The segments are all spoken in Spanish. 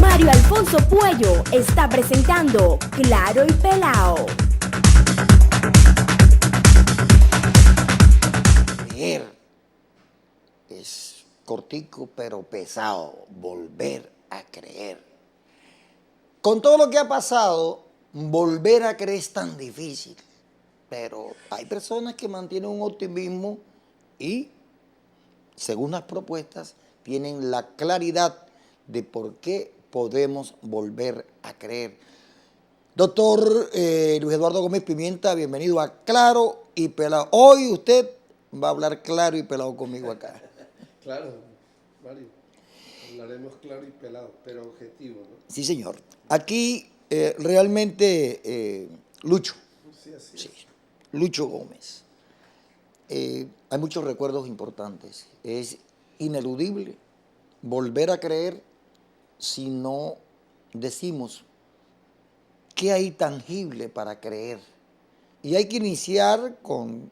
Mario Alfonso Puello está presentando Claro y Pelao. Creer es cortico pero pesado, volver a creer. Con todo lo que ha pasado, volver a creer es tan difícil, pero hay personas que mantienen un optimismo y, según las propuestas, tienen la claridad de por qué podemos volver a creer. Doctor Luis Eduardo Gómez Pimienta, bienvenido a Claro y Pelado. Hoy usted va a hablar claro y pelado conmigo acá. Claro, Mario, hablaremos claro y pelado, pero objetivo, ¿no? Sí, señor. Aquí realmente Lucho. Sí, así Sí, es. Lucho Gómez. Hay muchos recuerdos importantes. Es ineludible volver a creer si no decimos qué hay tangible para creer. Y hay que iniciar con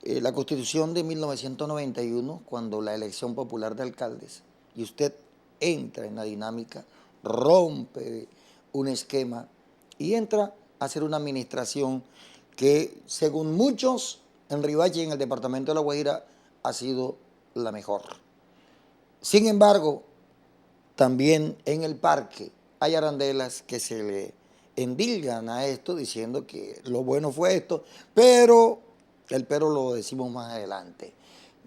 la Constitución de 1991, cuando la elección popular de alcaldes, y usted entra en la dinámica, rompe un esquema y entra a hacer una administración que, según muchos, en Riohacha y en el departamento de La Guajira, ha sido la mejor. Sin embargo, también en el parque hay arandelas que se le endilgan a esto diciendo que lo bueno fue esto, pero el pero lo decimos más adelante.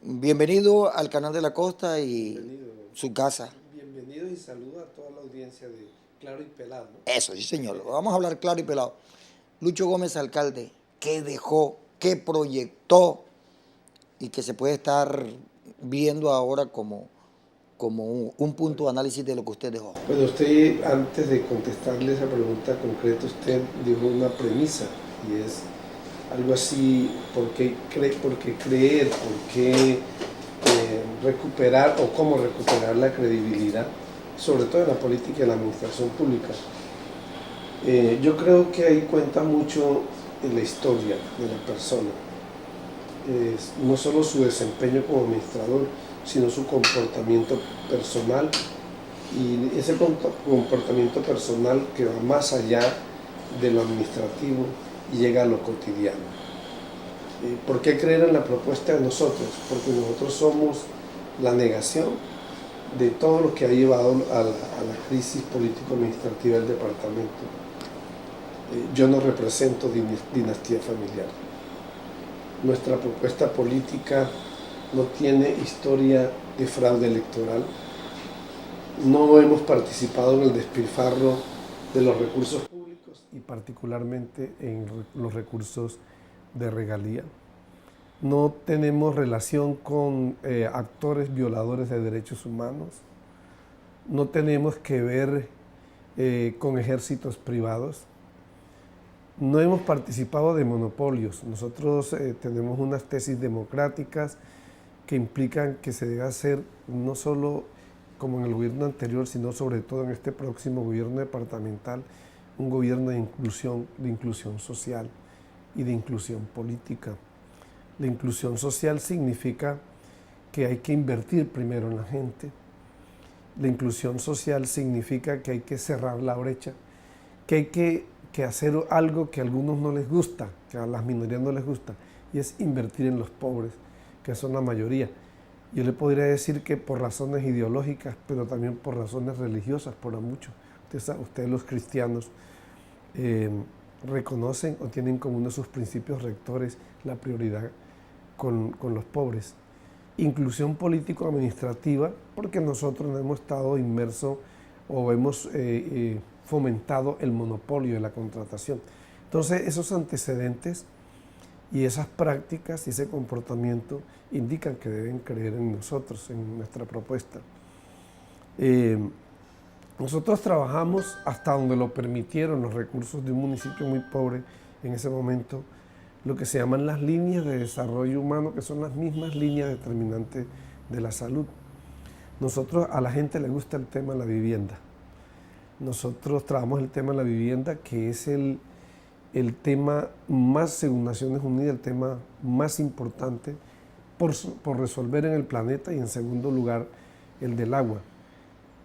Bienvenido al canal de la Costa y Bienvenido. su casa. Bienvenidos y saludos a toda la audiencia de Claro y Pelado, ¿no? Eso, sí, señor. Vamos a hablar claro y pelado. Lucho Gómez, alcalde, ¿qué dejó, qué proyectó y que se puede estar viendo ahora como un punto de análisis de lo que usted dejó? Bueno, usted, antes de contestarle esa pregunta concreta, usted dijo una premisa, y es algo así: ¿por qué creer? ¿Por qué recuperar o cómo recuperar la credibilidad, sobre todo en la política y en la administración pública? Yo creo que ahí cuenta mucho en la historia de la persona, no solo su desempeño como administrador, sino su comportamiento personal, y ese comportamiento personal que va más allá de lo administrativo y llega a lo cotidiano. ¿Por qué creer en la propuesta de nosotros? Porque nosotros somos la negación de todo lo que ha llevado a la crisis político-administrativa del departamento. Yo no represento dinastía familiar. Nuestra propuesta política no tiene historia de fraude electoral. No hemos participado en el despilfarro de los recursos públicos y particularmente en los recursos de regalía. No tenemos relación con actores violadores de derechos humanos. No tenemos que ver con ejércitos privados. No hemos participado de monopolios. Nosotros tenemos unas tesis democráticas que implican que se debe hacer no solo como en el gobierno anterior, sino sobre todo en este próximo gobierno departamental, un gobierno de inclusión social y de inclusión política. La inclusión social significa que hay que invertir primero en la gente. La inclusión social significa que hay que cerrar la brecha, que hay que hacer algo que a algunos no les gusta, que a las minorías no les gusta, y es invertir en los pobres, que son la mayoría. Yo le podría decir que por razones ideológicas, pero también por razones religiosas, por mucho. Ustedes los cristianos reconocen o tienen como uno de sus principios rectores la prioridad con los pobres. Inclusión político-administrativa, porque nosotros no hemos estado inmersos o hemos fomentado el monopolio de la contratación. Entonces, esos antecedentes y esas prácticas y ese comportamiento indican que deben creer en nosotros, en nuestra propuesta. Nosotros trabajamos hasta donde lo permitieron los recursos de un municipio muy pobre en ese momento, lo que se llaman las líneas de desarrollo humano, que son las mismas líneas determinantes de la salud. Nosotros, a la gente le gusta el tema de la vivienda. Nosotros trabajamos el tema de la vivienda, que es el tema más, según Naciones Unidas, el tema más importante por resolver en el planeta, y en segundo lugar el del agua.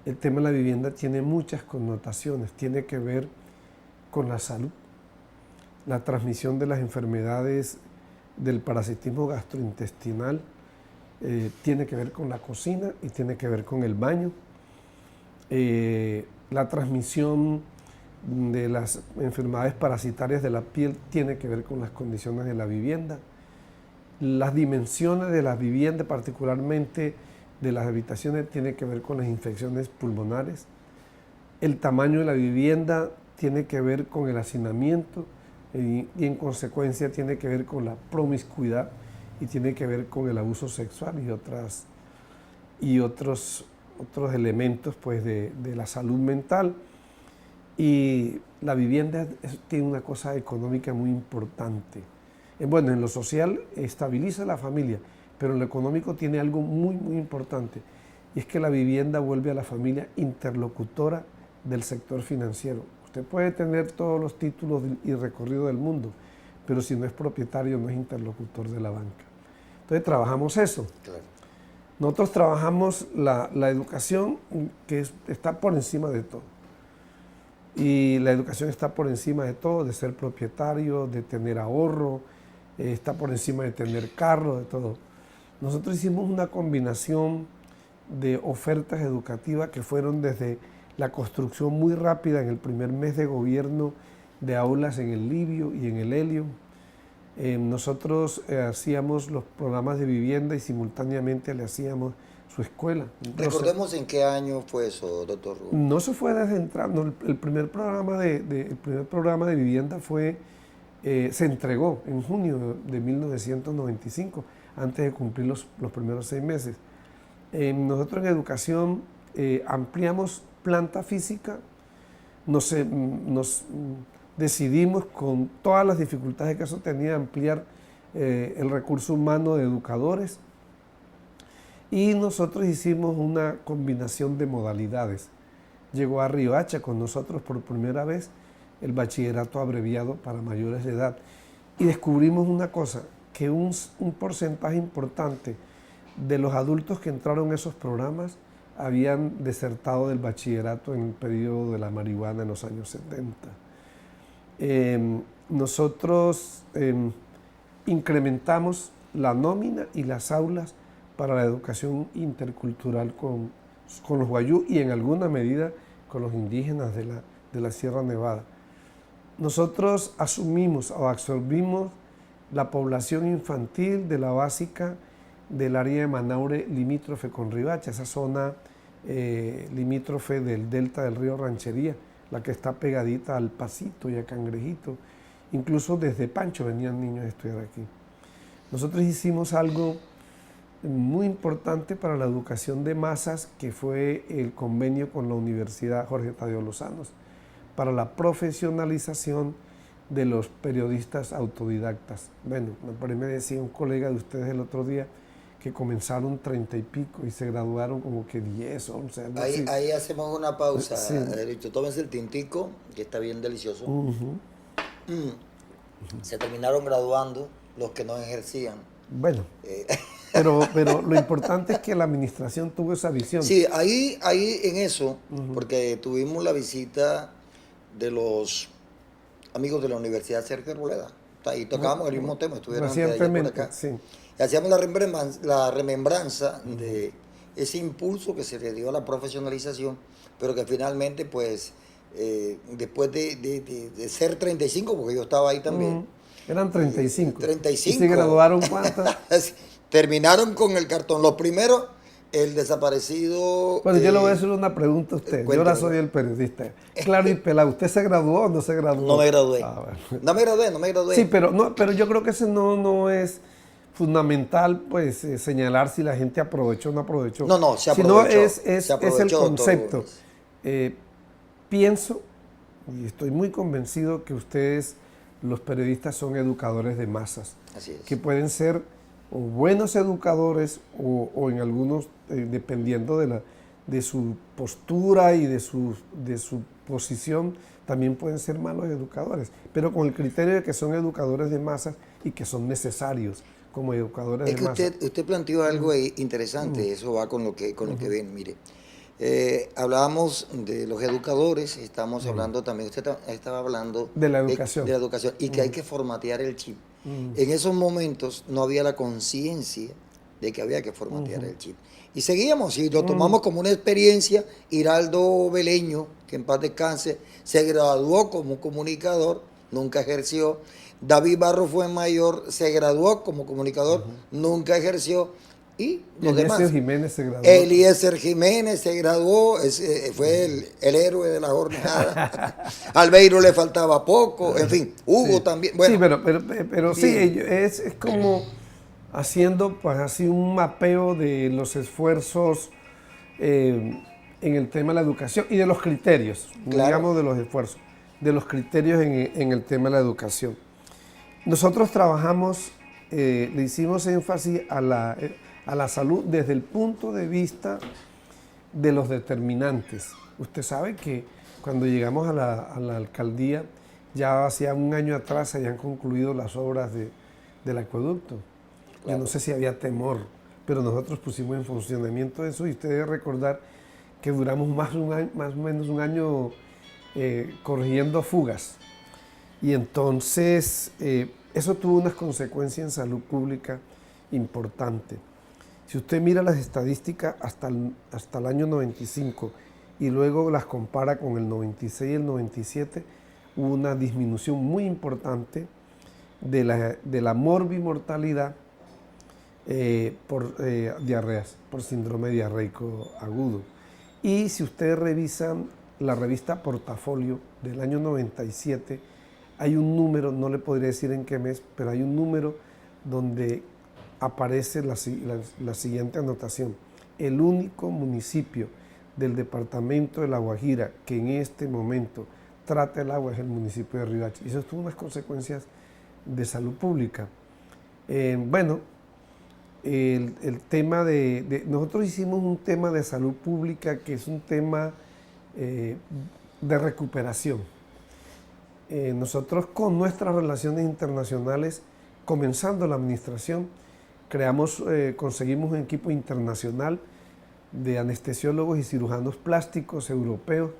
el tema de la vivienda tiene muchas connotaciones, tiene que ver con la salud, la transmisión de las enfermedades del parasitismo gastrointestinal, tiene que ver con la cocina y tiene que ver con el baño, la transmisión de las enfermedades parasitarias de la piel tiene que ver con las condiciones de la vivienda, las dimensiones de la vivienda, particularmente de las habitaciones, tiene que ver con las infecciones pulmonares, el tamaño de la vivienda tiene que ver con el hacinamiento y en consecuencia tiene que ver con la promiscuidad y tiene que ver con el abuso sexual y otros elementos pues, de la salud mental. Y la vivienda tiene una cosa económica muy importante. Bueno, en lo social estabiliza la familia, pero en lo económico tiene algo muy, muy importante, y es que la vivienda vuelve a la familia interlocutora del sector financiero. Usted puede tener todos los títulos y recorrido del mundo, pero si no es propietario, no es interlocutor de la banca. Entonces trabajamos eso. Claro. Nosotros trabajamos la educación, que está por encima de todo. Y la educación está por encima de todo, de ser propietario, de tener ahorro, está por encima de tener carro, de todo. Nosotros hicimos una combinación de ofertas educativas que fueron desde la construcción muy rápida en el primer mes de gobierno de aulas en el Libio y en el Helio. Nosotros hacíamos los programas de vivienda y simultáneamente le hacíamos su escuela. Recordemos en qué año fue eso, doctor Rubén. No se fue desde entrar, no, el primer programa de vivienda se entregó en junio de 1995, antes de cumplir los primeros 6 meses. Nosotros en educación ampliamos planta física, nos decidimos con todas las dificultades que eso tenía ampliar el recurso humano de educadores, y nosotros hicimos una combinación de modalidades. Llegó a Riohacha con nosotros por primera vez el bachillerato abreviado para mayores de edad, y descubrimos una cosa, que un porcentaje importante de los adultos que entraron en esos programas habían desertado del bachillerato en el periodo de la marihuana en los años 70. Nosotros incrementamos la nómina y las aulas para la educación intercultural con los guayú y en alguna medida con los indígenas de la Sierra Nevada. Nosotros asumimos o absorbimos la población infantil de la básica del área de Manaure limítrofe con Riohacha, esa zona limítrofe del delta del río Ranchería, la que está pegadita al Pasito y a Cangrejito. Incluso desde Pancho venían niños a estudiar aquí. Nosotros hicimos algo muy importante para la educación de masas, que fue el convenio con la Universidad Jorge Tadeo Lozano para la profesionalización de los periodistas autodidactas. Bueno, me decía un colega de ustedes el otro día que comenzaron 30 y pico y se graduaron como que 10, 11. Ahí hacemos una pausa. Sí. Tómense el tintico, que está bien delicioso. Se terminaron graduando los que no ejercían. Bueno, pero lo importante es que la administración tuvo esa visión. Sí, ahí en eso, porque tuvimos la visita de los amigos de la Universidad Sergio Arboleda. Ahí tocábamos el mismo tema, estuvieron recientemente, por acá. sí. Y hacíamos la remembranza de ese impulso que se le dio a la profesionalización, pero que finalmente, pues, después de ser 35, porque yo estaba ahí también. Eran 35. 35. ¿Y se graduaron cuántas? Terminaron con el cartón. Los primeros, el desaparecido... Bueno, yo le voy a hacer una pregunta a usted. Cuéntame. Yo ahora soy el periodista. Claro y pelado, ¿usted se graduó o no se graduó? No me gradué. Bueno. No me gradué. Sí, pero yo creo que ese no es fundamental, pues, señalar si la gente aprovechó o no aprovechó. No, se aprovechó. Es el concepto. Pienso, y estoy muy convencido, que ustedes, los periodistas, son educadores de masas. Así es. Que pueden ser o buenos educadores o en algunos, dependiendo de su postura y de su posición, también pueden ser malos educadores, pero con el criterio de que son educadores de masas y que son necesarios como educadores de masas. Usted planteó algo ahí interesante, eso va con lo que ven, mire. Hablábamos de los educadores, estamos hablando también, usted estaba hablando De la educación. de la educación y que hay que formatear el chip. En esos momentos no había la conciencia de que había que formatear el chip. Y seguíamos y lo tomamos como una experiencia. Hiraldo Beleño, que en paz descanse, se graduó como comunicador, nunca ejerció. David Barro Fuenmayor se graduó como comunicador, nunca ejerció. Y los demás. Eliezer Jiménez se graduó. Eliezer Jiménez se graduó, fue el héroe de la jornada. Albeiro le faltaba poco, en fin, Hugo también. Bueno, sí, pero sí, es como haciendo pues así un mapeo de los esfuerzos en el tema de la educación y de los criterios, Claro. digamos de los esfuerzos, de los criterios en el tema de la educación. Nosotros trabajamos, le hicimos énfasis a la salud desde el punto de vista de los determinantes. Usted sabe que cuando llegamos a la alcaldía, ya hacía un año atrás se habían concluido las obras del acueducto. Yo no sé si había temor, pero nosotros pusimos en funcionamiento eso y usted debe recordar que duramos más o menos un año corrigiendo fugas. Y entonces eso tuvo unas consecuencias en salud pública importantes. Si usted mira las estadísticas hasta el año 95 y luego las compara con el 96 y el 97, hubo una disminución muy importante de la morbimortalidad por diarreas, por síndrome diarreico agudo. Y si ustedes revisan la revista Portafolio del año 97, hay un número, no le podría decir en qué mes, pero hay un número donde aparece la siguiente anotación. El único municipio del departamento de La Guajira que en este momento trata el agua es el municipio de Riohacha. Y eso tuvo unas consecuencias de salud pública. Bueno, el tema nosotros hicimos un tema de salud pública que es un tema de recuperación. Nosotros con nuestras relaciones internacionales, comenzando la administración, conseguimos un equipo internacional de anestesiólogos y cirujanos plásticos europeos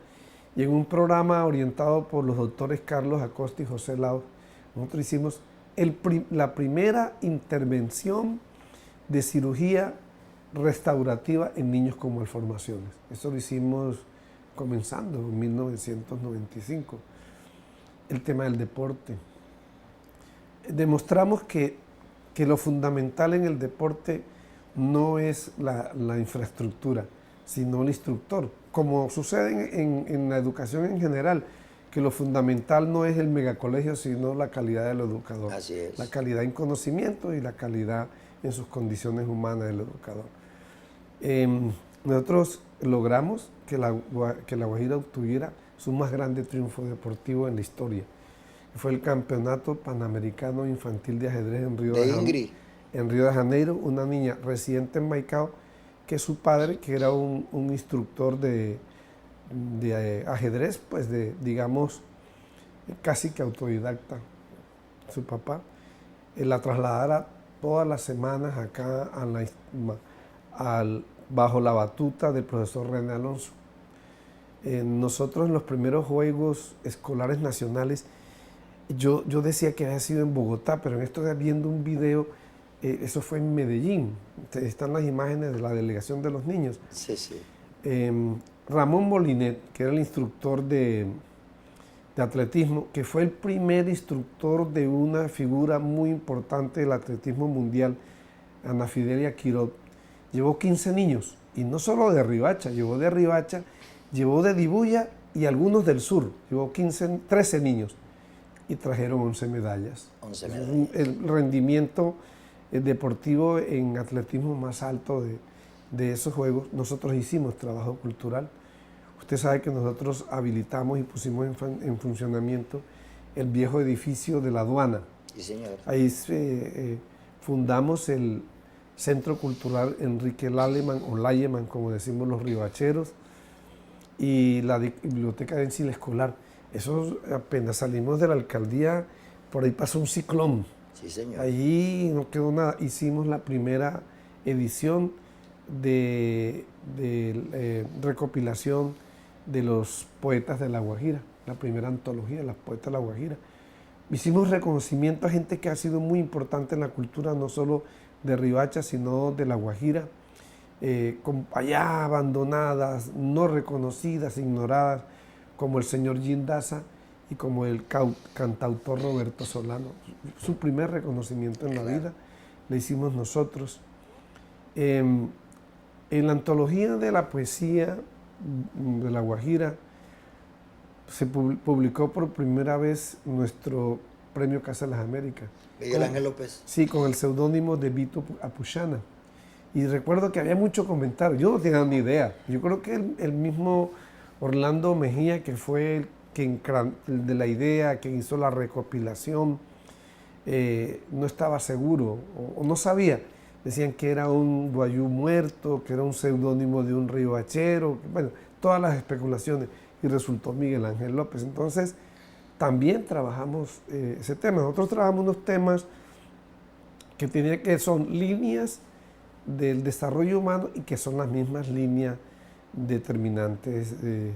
y en un programa orientado por los doctores Carlos Acosta y José Laos, nosotros hicimos la primera intervención de cirugía restaurativa en niños con malformaciones. Eso lo hicimos comenzando en 1995. El tema del deporte. Demostramos que lo fundamental en el deporte no es la infraestructura, sino el instructor. Como sucede en la educación en general, que lo fundamental no es el megacolegio, sino la calidad del educador. Así es. La calidad en conocimiento y la calidad en sus condiciones humanas del educador. Nosotros logramos que la Guajira obtuviera su más grande triunfo deportivo en la historia. Fue el Campeonato Panamericano Infantil de Ajedrez en Río de Janeiro, una niña residente en Maicao, que su padre, que era un instructor de ajedrez, pues digamos, casi que autodidacta, su papá, la trasladara todas las semanas acá bajo la batuta del profesor René Alonso. Nosotros en los primeros Juegos Escolares Nacionales, yo decía que había sido en Bogotá, pero en esto viendo un video, eso fue en Medellín. Están las imágenes de la delegación de los niños. Sí, sí. Ramón Molinet, que era el instructor de atletismo, que fue el primer instructor de una figura muy importante del atletismo mundial, Ana Fidelia Quirot, llevó 15 niños, y no solo de Riohacha, llevó de Dibuya y algunos del sur, llevó 13 niños. Y trajeron 11 medallas. 11 medallas. El rendimiento deportivo en atletismo más alto de esos Juegos. Nosotros hicimos trabajo cultural. Usted sabe que nosotros habilitamos y pusimos en funcionamiento el viejo edificio de la aduana. Sí, señor. Ahí fundamos el Centro Cultural Enrique Laleman, o Layeman, como decimos los riohacheros, y la Biblioteca de Ensila Escolar. Eso apenas salimos de la alcaldía, por ahí pasó un ciclón. Sí, señor. Ahí no quedó nada. Hicimos la primera edición de recopilación de los poetas de La Guajira, la primera antología de los poetas de La Guajira. Hicimos reconocimiento a gente que ha sido muy importante en la cultura, no solo de Riohacha, sino de La Guajira, allá abandonadas, no reconocidas, ignoradas, como el señor Jim Daza y como el cantautor Roberto Solano. Su primer reconocimiento en la vida le hicimos nosotros. En la antología de la poesía de La Guajira se publicó por primera vez nuestro premio Casa de las Américas. Miguel Ángel López. Sí, con el seudónimo de Vito Apuchana. Y recuerdo que había mucho comentario. Yo no tenía ni idea. Yo creo que el mismo Orlando Mejía, que fue el de la idea, que hizo la recopilación, no estaba seguro o no sabía. Decían que era un guayú muerto, que era un seudónimo de un riohachero, bueno, todas las especulaciones. Y resultó Miguel Ángel López. Entonces, también trabajamos ese tema. Nosotros trabajamos unos temas que son líneas del desarrollo humano y que son las mismas líneas determinantes de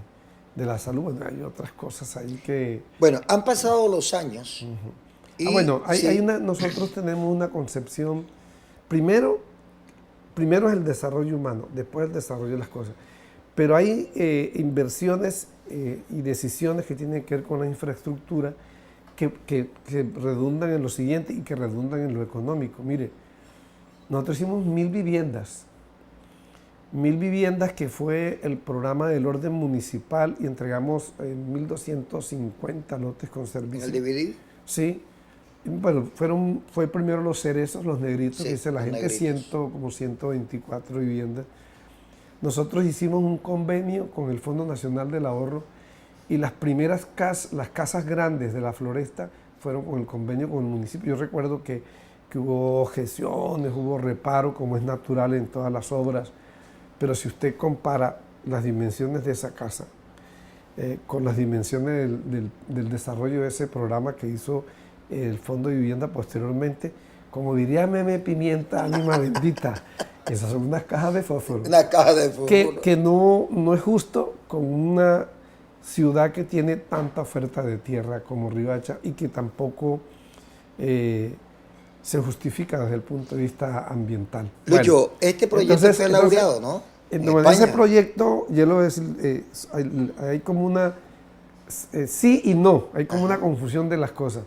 la salud. Bueno, hay otras cosas ahí que... Bueno, han pasado los años. Y, nosotros tenemos una concepción, primero es el desarrollo humano, después el desarrollo de las cosas. Pero hay inversiones y decisiones que tienen que ver con la infraestructura que redundan en lo siguiente y que redundan en lo económico. Mire, nosotros hicimos 1000 viviendas. 1000 viviendas, que fue el programa del orden municipal, y entregamos 1250 lotes con servicio. ¿En el DVD? Sí. Bueno, fue primero los cerezos, los negritos, Sí, dice la gente, como 124 viviendas. Nosotros hicimos un convenio con el Fondo Nacional del Ahorro, y las primeras las casas grandes de la Floresta fueron con el convenio con el municipio. Yo recuerdo que hubo objeciones, hubo reparo, como es natural en todas las obras, pero si usted compara las dimensiones de esa casa con las dimensiones del desarrollo de ese programa que hizo el Fondo de Vivienda posteriormente, como diría Meme Pimienta, ánima bendita, esas son unas cajas de fósforo. Una caja de fósforo. Que no es justo con una ciudad que tiene tanta oferta de tierra como Riohacha, y que tampoco se justifica desde el punto de vista ambiental. Lucho, bueno, este proyecto fue laureado, ¿no? Ese proyecto, yo lo voy a decir, hay como una sí y no, hay como una confusión de las cosas.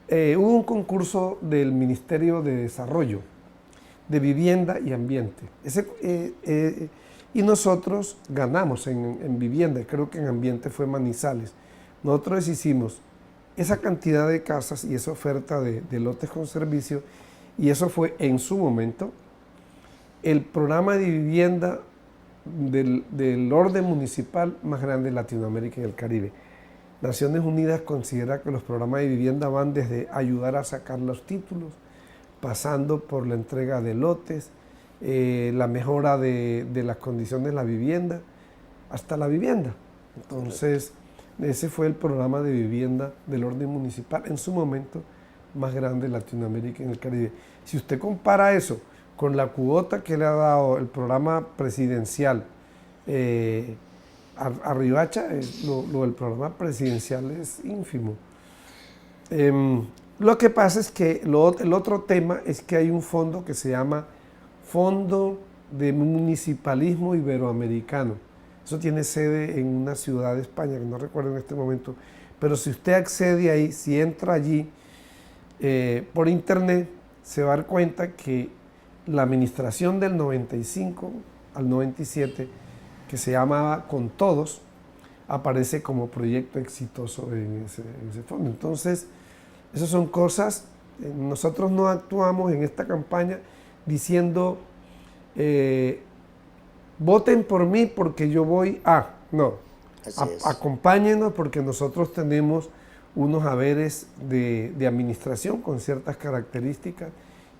Hubo un concurso del Ministerio de Desarrollo, de Vivienda y Ambiente. Y nosotros ganamos en vivienda, creo que en ambiente fue Manizales. Nosotros hicimos esa cantidad de casas y esa oferta de lotes con servicio, y eso fue en su momento el programa de vivienda del orden municipal más grande de Latinoamérica y el Caribe. Naciones Unidas considera que los programas de vivienda van desde ayudar a sacar los títulos, pasando por la entrega de lotes, la mejora de las condiciones de la vivienda, hasta la vivienda. Entonces, ese fue el programa de vivienda del orden municipal, en su momento más grande de Latinoamérica y en el Caribe. Si usted compara eso con la cuota que le ha dado el programa presidencial a Riohacha, lo del programa presidencial es ínfimo. Lo que pasa es que el otro tema es que hay un fondo que se llama Fondo de Municipalismo Iberoamericano. Eso tiene sede en una ciudad de España, que no recuerdo en este momento, pero si usted accede ahí, si entra allí por internet, se va a dar cuenta que la administración del 95 al 97, que se llamaba Con Todos, aparece como proyecto exitoso en ese fondo. Entonces, esas son cosas, nosotros no actuamos en esta campaña diciendo voten por mí porque yo voy a... No, acompáñenos porque nosotros tenemos unos haberes de administración con ciertas características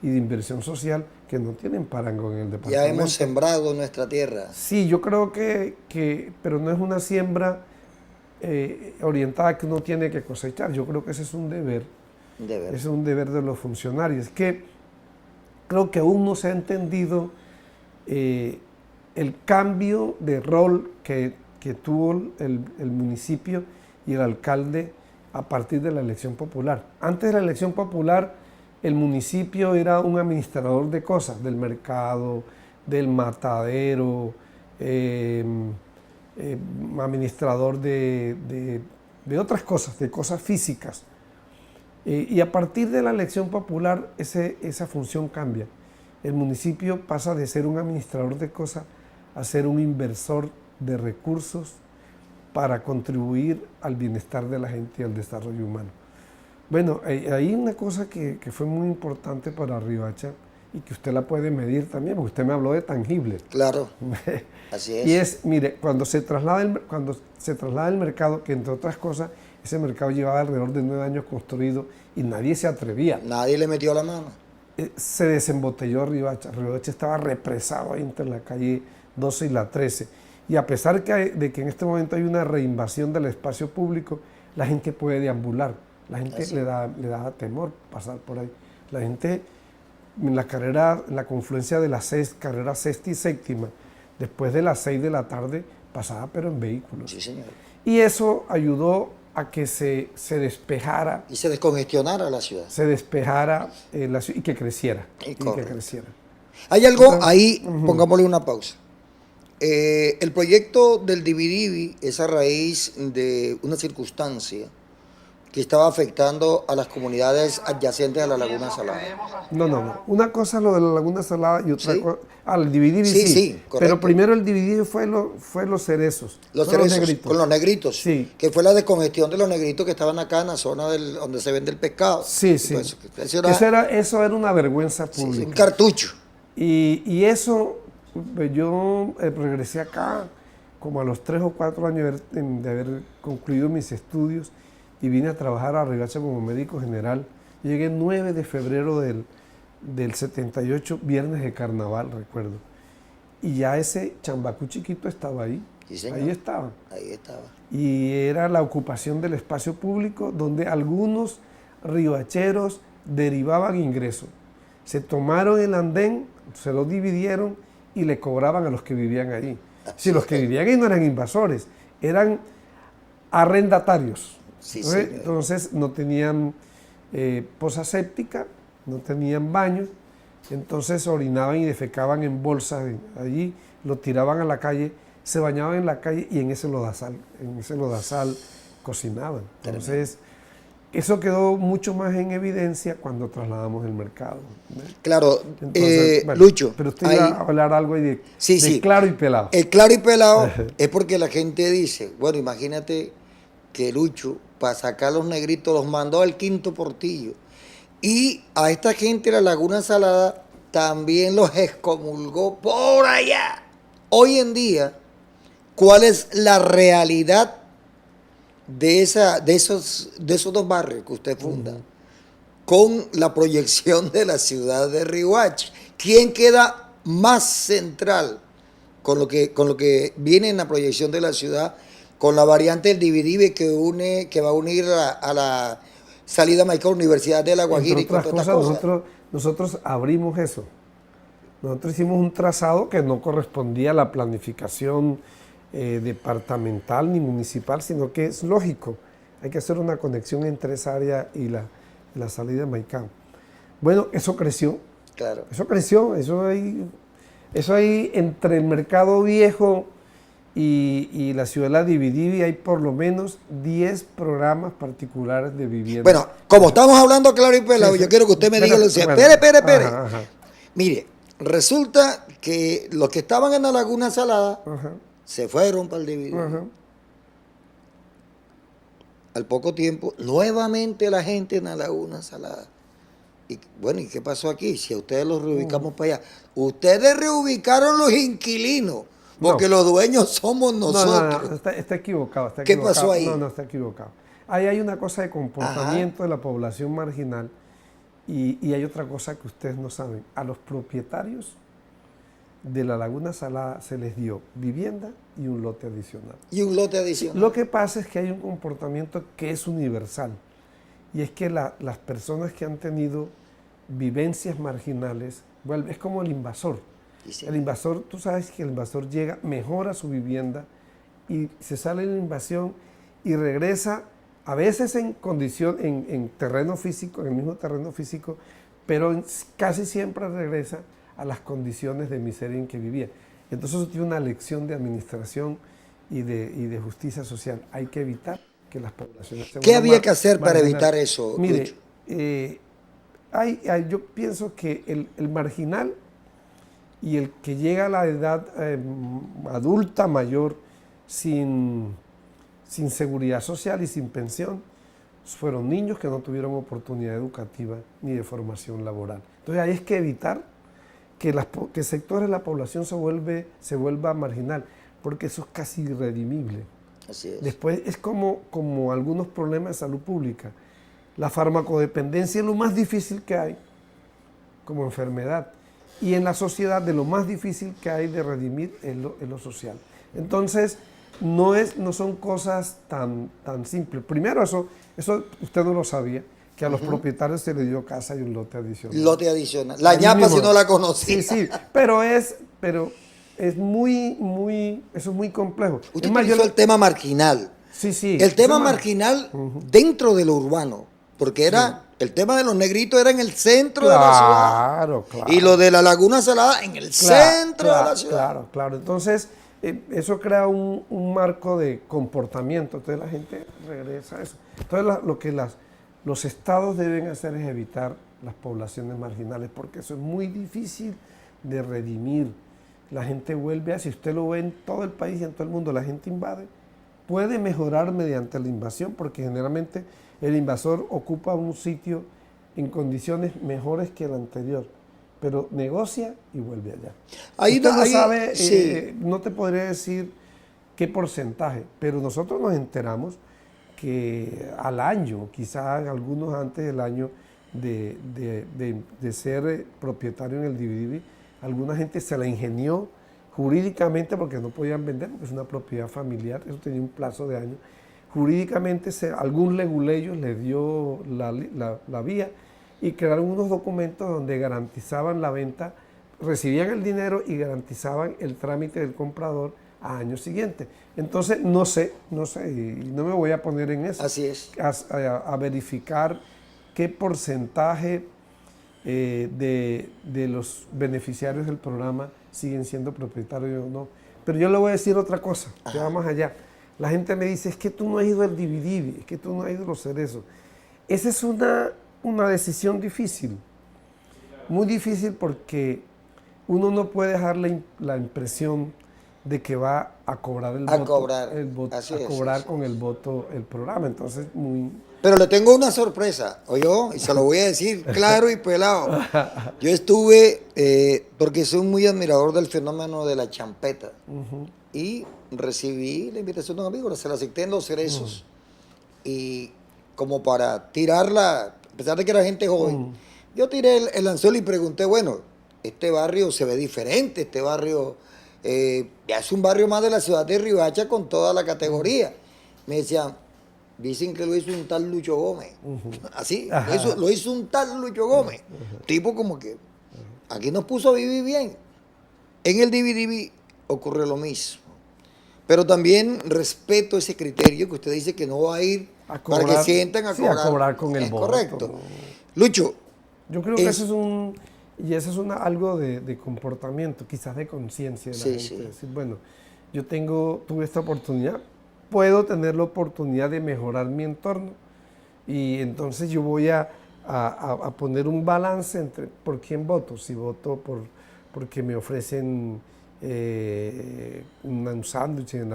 y de inversión social que no tienen parangón en el departamento. Ya hemos sembrado nuestra tierra. Sí, yo creo que pero no es una siembra orientada que uno tiene que cosechar. Yo creo que ese es un deber. Ese es un deber de los funcionarios. Que creo que aún no se ha entendido el cambio de rol que tuvo el municipio y el alcalde a partir de la elección popular. Antes de la elección popular, el municipio era un administrador de cosas, del mercado, del matadero, administrador de otras cosas, de cosas físicas. Y a partir de la elección popular, esa función cambia. El municipio pasa de ser un administrador de cosas a ser un inversor de recursos para contribuir al bienestar de la gente y al desarrollo humano. Bueno, hay una cosa que fue muy importante para Riohacha y que usted la puede medir también, porque usted me habló de tangible. Claro, así es. Y es, mire, cuando se traslada el mercado, que entre otras cosas, ese mercado llevaba alrededor de 9 años construido y nadie se atrevía. Nadie le metió la mano. Se desembotelló Riohacha. Riohacha estaba represado ahí entre la calle 12 y la 13. Y a pesar de que en este momento hay una reinvasión del espacio público, la gente puede deambular. La gente le da temor pasar por ahí. La gente en la confluencia de las carreras sexta y séptima, después de las 6 de la tarde, pasaba pero en vehículos. Sí, señor. Y eso ayudó a que se despejara. Y se descongestionara la ciudad. Se despejara la ciudad y que creciera. Y que creciera. Hay algo ahí, pongámosle una pausa. El proyecto del Dividivi es a raíz de una circunstancia que estaba afectando a las comunidades adyacentes a la Laguna Salada. No. Una cosa es lo de la Laguna Salada y otra cosa... el Dividivi sí, correcto. Pero primero el Dividivi fue los cerezos. Los cerezos, negritos. con los negritos. Sí. Que fue la descongestión de los negritos que estaban acá en la zona donde se vende el pescado. Sí. Eso era una vergüenza pública. Sí, un cartucho. Y eso, yo regresé acá como a los 3 o 4 años de haber concluido mis estudios y vine a trabajar a Riohacha como médico general. Llegué el 9 de febrero del 78, viernes de carnaval, recuerdo. Y ya ese Chambacú chiquito estaba ahí. Sí, señor. Ahí estaba. Ahí estaba. Y era la ocupación del espacio público donde algunos riohacheros derivaban ingresos. Se tomaron el andén, se lo dividieron y le cobraban a los que vivían ahí. Si los que vivían ahí no eran invasores, eran arrendatarios. Sí, entonces no tenían poza séptica, no tenían baños, entonces orinaban y defecaban en bolsas allí, lo tiraban a la calle, se bañaban en la calle y en ese lodazal cocinaban. Entonces, eso quedó mucho más en evidencia cuando trasladamos el mercado. Claro, entonces, Lucho. Pero usted iba a hablar algo de claro y pelado. El claro y pelado es porque la gente dice, bueno, imagínate que Lucho, para sacar los negritos, los mandó al Quinto Portillo. Y a esta gente de la Laguna Salada también los excomulgó por allá. Hoy en día, ¿cuál es la realidad de esos 2 barrios que usted funda? Con la proyección de la ciudad de Riohacha. ¿Quién queda más central con lo que viene en la proyección de la ciudad? Con la variante del Dividivi que va a unir a la salida Maicao Universidad de La Guajira y con otras cosas. Nosotros abrimos eso. Nosotros hicimos un trazado que no correspondía a la planificación departamental ni municipal, sino que es lógico. Hay que hacer una conexión entre esa área y la salida de Maicao. Bueno, eso creció. Claro. Eso creció. Eso ahí entre el mercado viejo y la ciudad de la Dividivi hay por lo menos 10 programas particulares de vivienda. Bueno, como estamos hablando claro y pelado, yo quiero que usted me diga lo siguiente. Espere. Ajá. Mire, resulta que los que estaban en la Laguna Salada se fueron para el Dividivi. Al poco tiempo, nuevamente la gente en la Laguna Salada. Y bueno, ¿y qué pasó aquí? Si a ustedes los reubicamos para allá. Ustedes reubicaron los inquilinos. Porque los dueños somos nosotros. No, está equivocado. ¿Qué pasó ahí? No, está equivocado. Ahí hay una cosa de comportamiento de la población marginal y hay otra cosa que ustedes no saben. A los propietarios de la Laguna Salada se les dio vivienda y un lote adicional. Lo que pasa es que hay un comportamiento que es universal y es que las personas que han tenido vivencias marginales, es como el invasor. Sí, sí. El invasor, tú sabes que el invasor llega, mejora su vivienda y se sale de la invasión y regresa a veces en condición, en terreno físico, en el mismo terreno físico, pero casi siempre regresa a las condiciones de miseria en que vivía. Entonces eso tiene una lección de administración y de justicia social. Hay que evitar que las poblaciones se ¿Qué vuelvan había que hacer para marginales. evitar eso, Mire, Lucho? yo pienso que el marginal y el que llega a la edad adulta mayor sin seguridad social y sin pensión, fueron niños que no tuvieron oportunidad educativa ni de formación laboral. Entonces hay que evitar que sectores de la población se vuelva marginal, porque eso es casi irredimible. Así es. Después es como algunos problemas de salud pública. La farmacodependencia es lo más difícil que hay como enfermedad. Y en la sociedad de lo más difícil que hay de redimir es lo social. Entonces, no son cosas tan simples. Primero, eso usted no lo sabía, que a los propietarios se les dio casa y un lote adicional. Lote adicional. La Ahí ñapa mismo. si no la conocía. Sí, pero es muy, eso es muy complejo. Usted Es más, utilizó el tema marginal. Sí. El tema Eso es marginal dentro de lo urbano, porque era el tema de los negritos era en el centro de la Claro. ciudad. Y lo de la Laguna Salada en el centro de la ciudad. Claro. Entonces, eso crea un marco de comportamiento. Entonces la gente regresa a eso. Entonces lo que los estados deben hacer es evitar las poblaciones marginales, porque eso es muy difícil de redimir. La gente vuelve si usted lo ve en todo el país y en todo el mundo, la gente invade. Puede mejorar mediante la invasión, porque generalmente el invasor ocupa un sitio en condiciones mejores que el anterior, pero negocia y vuelve allá. Usted no sabe, sí. no te podría decir qué porcentaje, pero nosotros nos enteramos que al año, quizás algunos antes del año de ser propietario en el Dividivi, alguna gente se la ingenió jurídicamente porque no podían vender, porque es una propiedad familiar, eso tenía un plazo de años. Jurídicamente algún leguleyo les dio la vía y crearon unos documentos donde garantizaban la venta, recibían el dinero y garantizaban el trámite del comprador a año siguiente. Entonces, no sé, y no me voy a poner en eso. Así es. A verificar qué porcentaje de los beneficiarios del programa siguen siendo propietarios o no. Pero yo le voy a decir otra cosa, que va más allá. La gente me dice, es que tú no has ido al Dividivi, es que tú no has ido a los Cerezos. Esa es una decisión difícil, muy difícil, porque uno no puede dejar la impresión de que va a cobrar el voto, con el voto el programa. Entonces, Pero le tengo una sorpresa, ¿oyó? Y se lo voy a decir claro y pelado. Yo estuve, porque soy muy admirador del fenómeno de la champeta, y recibí la invitación de un amigo, se la acepté en Los Cerezos. Y como para tirarla, a pesar de que era gente joven, yo tiré el anzuelo y pregunté, bueno, este barrio se ve diferente, este barrio ya es un barrio más de la ciudad de Riohacha con toda la categoría. Me decían, dicen que lo hizo un tal Lucho Gómez. Así, lo hizo un tal Lucho Gómez. Tipo como que aquí nos puso a vivir bien. En el Dividivi ocurre lo mismo. Pero también respeto ese criterio que usted dice que no va a ir para que sientan a cobrar. A cobrar con el voto. Correcto. Lucho. Yo creo que eso es algo de comportamiento, quizás de conciencia de la gente. Sí. Decir, bueno, tuve esta oportunidad, puedo tener la oportunidad de mejorar mi entorno, y entonces yo voy a poner un balance entre por quién voto. Si voto porque me ofrecen un sándwich en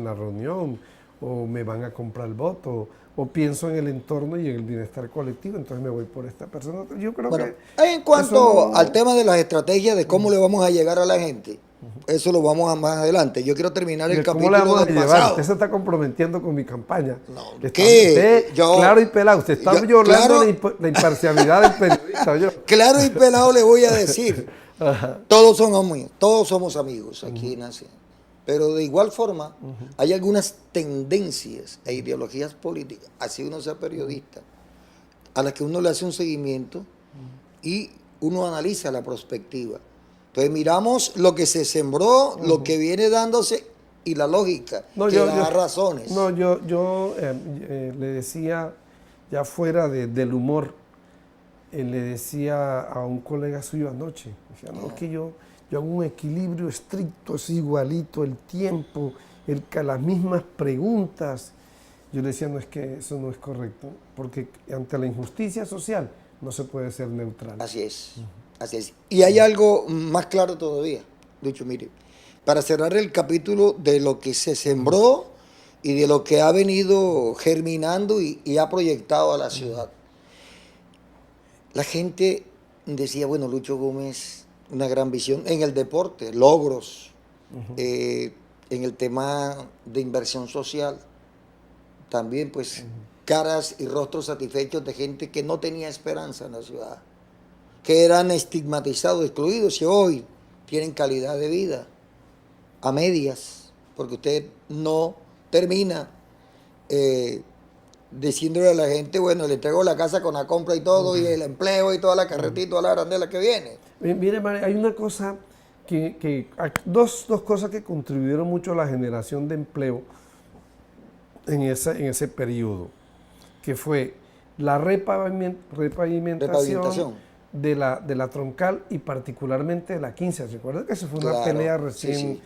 la reunión, o me van a comprar el voto, o pienso en el entorno y en el bienestar colectivo, entonces me voy por esta persona. Yo creo que en cuanto al tema de las estrategias de cómo le vamos a llegar a la gente, eso lo vamos a más adelante. Yo quiero terminar el capítulo ¿Cómo le vamos a llevar? pasado. Usted se está comprometiendo con mi campaña. No, usted, claro y pelado, usted está violando la imparcialidad del periodista. Claro y pelado le voy a decir. Todos somos amigos aquí en Asia. Pero de igual forma, hay algunas tendencias e ideologías políticas, así uno sea periodista, a las que uno le hace un seguimiento y uno analiza la perspectiva. Entonces miramos lo que se sembró, lo que viene dándose y la lógica, No, que da razones. No, yo le decía, ya fuera del humor, le decía a un colega suyo anoche, decía, no, que yo hago un equilibrio estricto, es igualito el tiempo, las mismas preguntas. Yo le decía, no, es que eso no es correcto, porque ante la injusticia social no se puede ser neutral. Así es, así es. Y hay algo más claro todavía, Lucho, mire, para cerrar el capítulo de lo que se sembró y de lo que ha venido germinando y ha proyectado a la ciudad. La gente decía, bueno, Lucho Gómez, una gran visión en el deporte, logros, en el tema de inversión social, también pues caras y rostros satisfechos de gente que no tenía esperanza en la ciudad, que eran estigmatizados, excluidos y hoy tienen calidad de vida a medias, porque usted no termina diciéndole a la gente, bueno, le entrego la casa con la compra y todo, y el empleo y toda la carretita y toda la arandela que viene. Mire, María, hay una cosa dos cosas que contribuyeron mucho a la generación de empleo en ese periodo, que fue la repavimentación de la troncal y particularmente de la 15. ¿Recuerda que eso fue una pelea recién,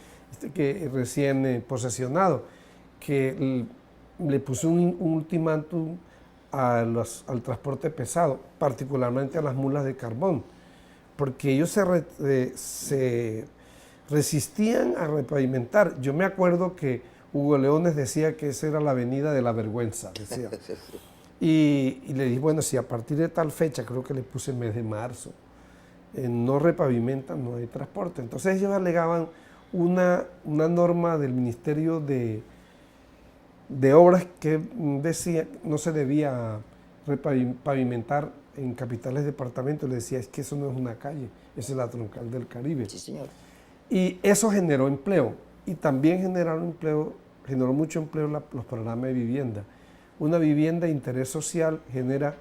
recién posesionado? Que le puso un ultimátum al transporte pesado, particularmente a las mulas de carbón, porque ellos se resistían a repavimentar. Yo me acuerdo que Hugo Leones decía que esa era la avenida de la vergüenza, decía. Y le dije, bueno, si a partir de tal fecha, creo que le puse el mes de marzo, no repavimentan, no hay transporte. Entonces ellos alegaban una norma del Ministerio de Obras que decía no se debía repavimentar en capitales departamentos. Le decía, es que eso no es una calle, esa es la troncal del Caribe. Sí, señor. Y eso generó empleo. Y también generó mucho empleo los programas de vivienda. Una vivienda de interés social genera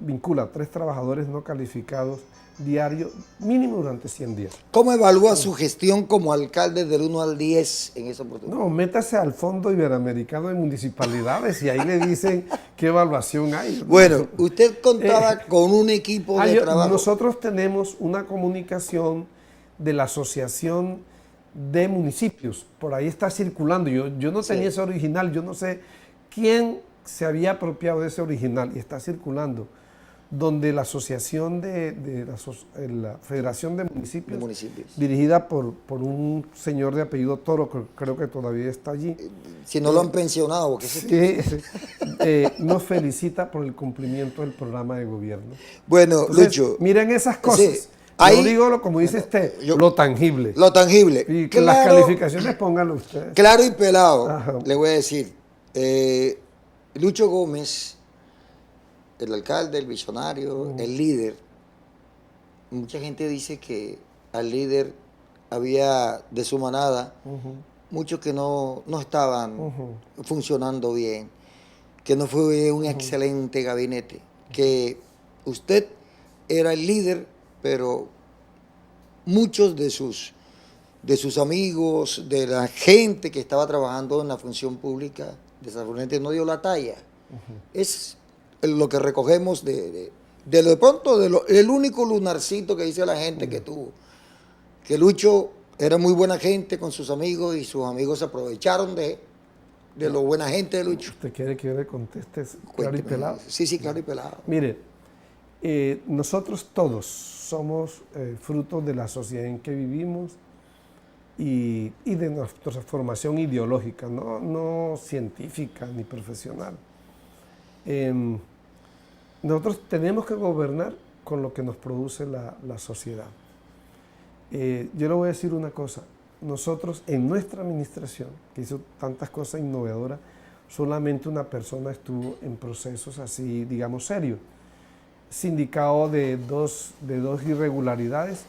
vincula 3 trabajadores no calificados diarios, mínimo durante 100 días. ¿Cómo evalúa su gestión como alcalde del 1 al 10 en esa oportunidad? No, métase al Fondo Iberoamericano de Municipalidades y ahí le dicen qué evaluación hay. Bueno, usted contaba con un equipo de trabajo. Nosotros tenemos una comunicación de la Asociación de Municipios, por ahí está circulando. Yo no tenía ese original, yo no sé quién se había apropiado de ese original y está circulando, donde la asociación la Federación de Municipios, dirigida por un señor de apellido Toro, que creo que todavía está allí. Si no lo han pensionado, porque nos felicita por el cumplimiento del programa de gobierno. Bueno, entonces, Lucho. Miren esas cosas. Sí, ahí, yo digo, como dice usted, lo tangible. Lo tangible. Y que las calificaciones pónganlo ustedes. Claro y pelado, Ajá. le voy a decir. Lucho Gómez, el alcalde, el visionario, el líder. Mucha gente dice que al líder había de su manada muchos que no estaban funcionando bien, que no fue un excelente gabinete, que usted era el líder, pero muchos de sus amigos, de la gente que estaba trabajando en la función pública, desafortunadamente no dio la talla. Es lo que recogemos de pronto, el único lunarcito que dice la gente que tuvo. Que Lucho era muy buena gente con sus amigos y sus amigos se aprovecharon de lo buena gente de Lucho. ¿Usted quiere que yo le conteste claro y pelado? Sí, claro y pelado. Mire, nosotros todos somos frutos de la sociedad en que vivimos y de nuestra formación ideológica, no científica ni profesional. Nosotros tenemos que gobernar con lo que nos produce la sociedad. Yo le voy a decir una cosa, nosotros en nuestra administración, que hizo tantas cosas innovadoras, solamente una persona estuvo en procesos así, digamos, serios. Sindicado de dos irregularidades,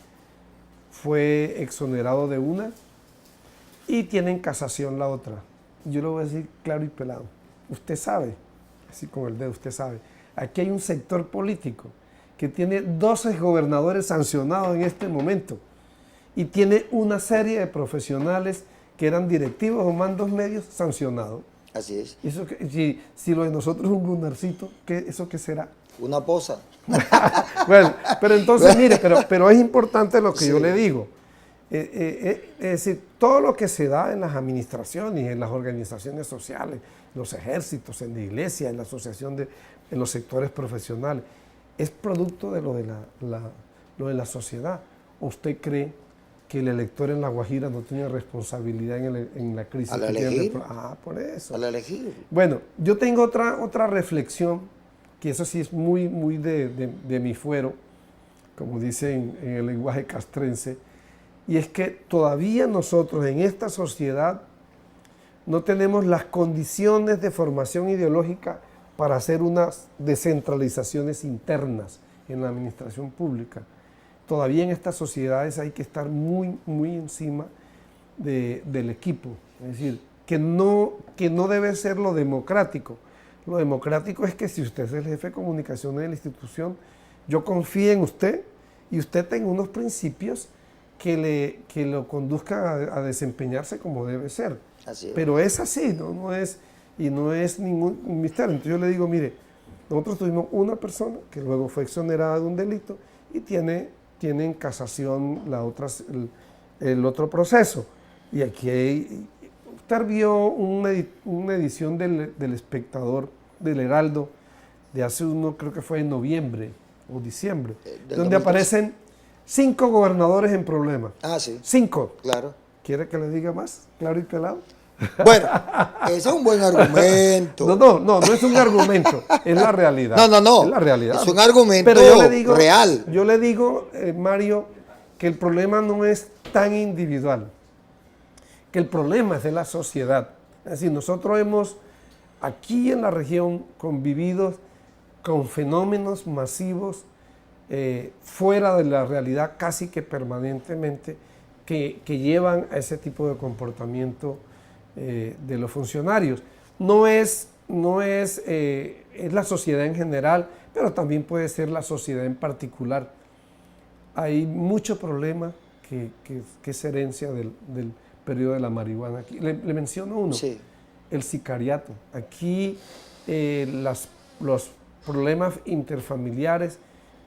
fue exonerado de una y tiene en casación la otra. Yo le voy a decir claro y pelado, usted sabe, así como el dedo, usted sabe, aquí hay un sector político que tiene 12 gobernadores sancionados en este momento y tiene una serie de profesionales que eran directivos o mandos medios sancionados. Así es. Eso si lo de nosotros es un lunarcito, ¿eso qué será? Una poza. Bueno, pero entonces, mire, pero es importante lo que yo Sí. le digo. Es decir, todo lo que se da en las administraciones, en las organizaciones sociales, en los ejércitos, en la iglesia, en la asociación, en los sectores profesionales, es producto de lo de la sociedad. ¿O usted cree que el elector en La Guajira no tiene responsabilidad en la crisis? Al que tiene elegir. por eso. Al elegir. Bueno, yo tengo otra reflexión, que eso sí es muy de mi fuero, como dicen en el lenguaje castrense, y es que todavía nosotros en esta sociedad no tenemos las condiciones de formación ideológica para hacer unas descentralizaciones internas en la administración pública. Todavía en estas sociedades hay que estar muy encima del equipo, es decir, que no debe ser lo democrático. Lo democrático es que si usted es el jefe de comunicaciones de la institución, yo confío en usted y usted tenga unos principios que lo conduzcan a desempeñarse como debe ser. Así es. Pero es así, no es ningún misterio. Entonces yo le digo, mire, nosotros tuvimos una persona que luego fue exonerada de un delito y tiene en casación el otro proceso. Y aquí usted vio una edición del Espectador, del Heraldo, de hace creo que fue en noviembre o diciembre, donde 2013. aparecen 5 gobernadores en problemas. Ah, sí. 5. Claro. ¿Quiere que le diga más? Claro y pelado. Bueno, ese es un buen argumento. No es un argumento, es la realidad. No. Es la realidad. Es un argumento Pero yo le digo, real. Yo le digo, Mario, que el problema no es tan individual, que el problema es de la sociedad. Es decir, nosotros hemos aquí en la región convivido con fenómenos masivos fuera de la realidad casi que permanentemente que llevan a ese tipo de comportamiento de los funcionarios. Es la sociedad en general, pero también puede ser la sociedad en particular. Hay mucho problema que es herencia del periodo de la marihuana. Aquí, le menciono uno, Sí. el sicariato. Aquí los problemas interfamiliares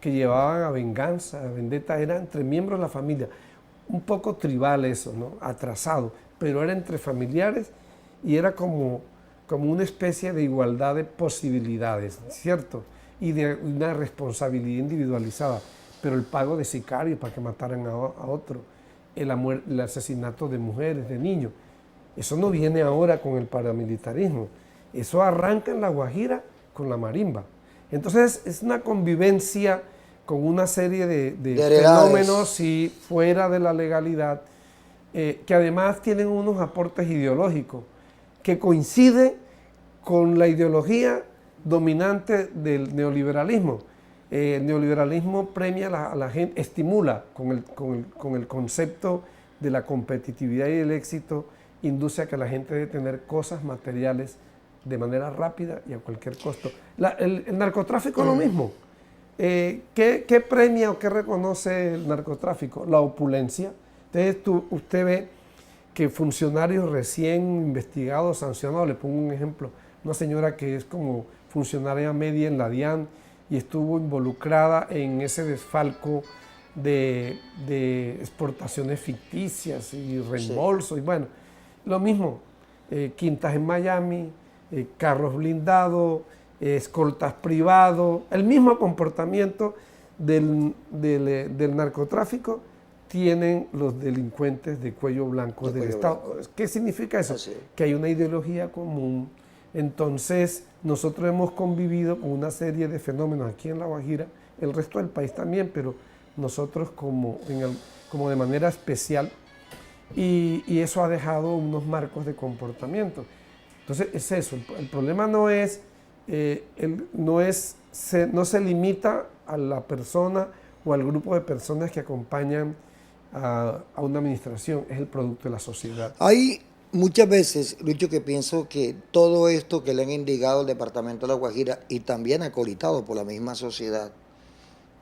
que llevaban a venganza, a vendetta, eran entre miembros de la familia. Un poco tribal eso, ¿no? Atrasado, pero era entre familiares y era como una especie de igualdad de posibilidades, ¿cierto? Y de una responsabilidad individualizada, pero el pago de sicarios para que mataran a otro, el asesinato de mujeres, de niños, eso no viene ahora con el paramilitarismo, eso arranca en La Guajira con la marimba. Entonces es una convivencia con una serie de fenómenos y fuera de la legalidad, que además tienen unos aportes ideológicos que coinciden con la ideología dominante del neoliberalismo. El neoliberalismo premia a la gente, estimula con el concepto de la competitividad y el éxito, induce a que la gente debe tener cosas materiales de manera rápida y a cualquier costo. El narcotráfico es lo mismo. ¿Qué premia o qué reconoce el narcotráfico? La opulencia. Entonces usted ve que funcionarios recién investigados, sancionados, le pongo un ejemplo, una señora que es como funcionaria media en la DIAN y estuvo involucrada en ese desfalco de exportaciones ficticias y reembolso, sí. Y bueno, lo mismo, quintas en Miami, carros blindados, escoltas privados, el mismo comportamiento del narcotráfico tienen los delincuentes de cuello blanco del Estado. ¿Qué significa eso? Así. Que hay una ideología común. Entonces, nosotros hemos convivido con una serie de fenómenos aquí en La Guajira, el resto del país también, pero nosotros como de manera especial, y eso ha dejado unos marcos de comportamiento. Entonces, es eso. El problema no se limita a la persona o al grupo de personas que acompañan a una administración, es el producto de la sociedad. Hay muchas veces, Lucho, que pienso que todo esto que le han indicado al Departamento de La Guajira y también acolitado por la misma sociedad,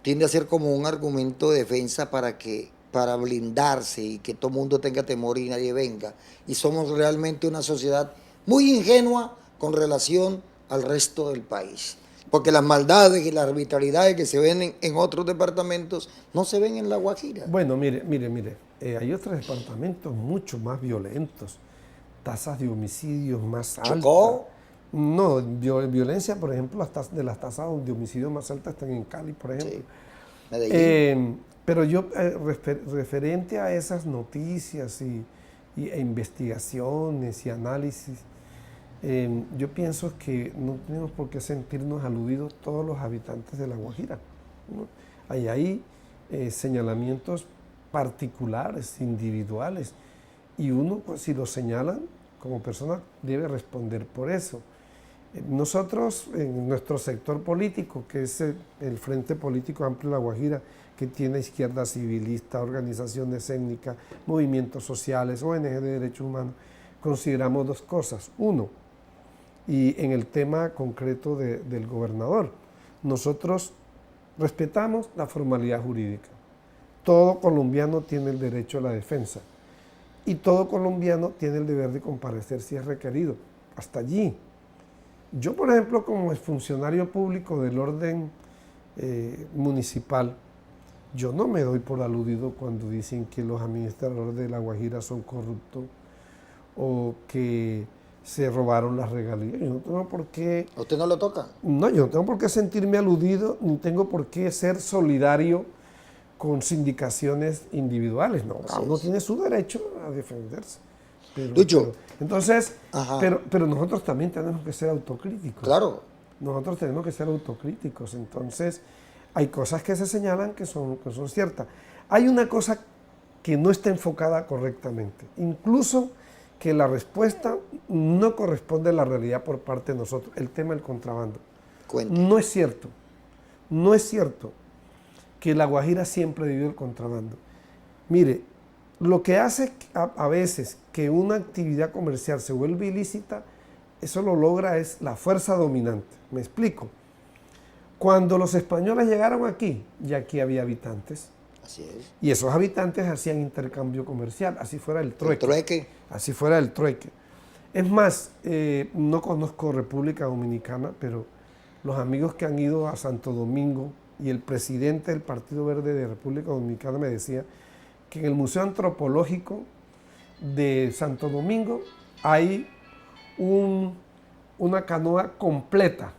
tiende a ser como un argumento de defensa para blindarse y que todo el mundo tenga temor y nadie venga. Y somos realmente una sociedad muy ingenua con relación al resto del país. Porque las maldades y las arbitrariedades que se ven en otros departamentos no se ven en La Guajira. Bueno, mire, hay otros departamentos mucho más violentos, tasas de homicidios más altas. ¿Chocó? No, violencia, por ejemplo, de las tasas de homicidio más altas están en Cali, por ejemplo. Sí. Medellín. Pero yo, referente a esas noticias e investigaciones y análisis, yo pienso que no tenemos por qué sentirnos aludidos todos los habitantes de La Guajira, ¿no? Hay señalamientos particulares, individuales, y uno, pues, si lo señalan como persona, debe responder por eso. Nosotros, en nuestro sector político, que es el Frente Político Amplio de La Guajira, que tiene izquierda civilista, organizaciones étnicas, movimientos sociales, ONG de derechos humanos, consideramos dos cosas. Uno, y en el tema concreto del gobernador, nosotros respetamos la formalidad jurídica. Todo colombiano tiene el derecho a la defensa y todo colombiano tiene el deber de comparecer si es requerido. Hasta allí. Yo, por ejemplo, como funcionario público del orden municipal, yo no me doy por aludido cuando dicen que los administradores de La Guajira son corruptos o que se robaron las regalías. Yo no tengo por qué... ¿A usted no lo toca? No, yo no tengo por qué sentirme aludido, ni tengo por qué ser solidario con sindicaciones individuales. No, cada uno tiene su derecho a defenderse. Lucho. Entonces, pero nosotros también tenemos que ser autocríticos. Claro. Nosotros tenemos que ser autocríticos. Entonces, hay cosas que se señalan que son ciertas. Hay una cosa que no está enfocada correctamente. Incluso que la respuesta no corresponde a la realidad por parte de nosotros. El tema del contrabando. Cuente. No es cierto. No es cierto que La Guajira siempre vivió el contrabando. Mire, lo que hace a veces que una actividad comercial se vuelva ilícita, eso lo logra es la fuerza dominante. Me explico. Cuando los españoles llegaron aquí, ya aquí había habitantes. Así es. Y esos habitantes hacían intercambio comercial, así fuera el trueque. El trueque. Así fuera el trueque. Es más, no conozco República Dominicana, pero los amigos que han ido a Santo Domingo y el presidente del Partido Verde de República Dominicana me decía que en el Museo Antropológico de Santo Domingo hay una canoa completa,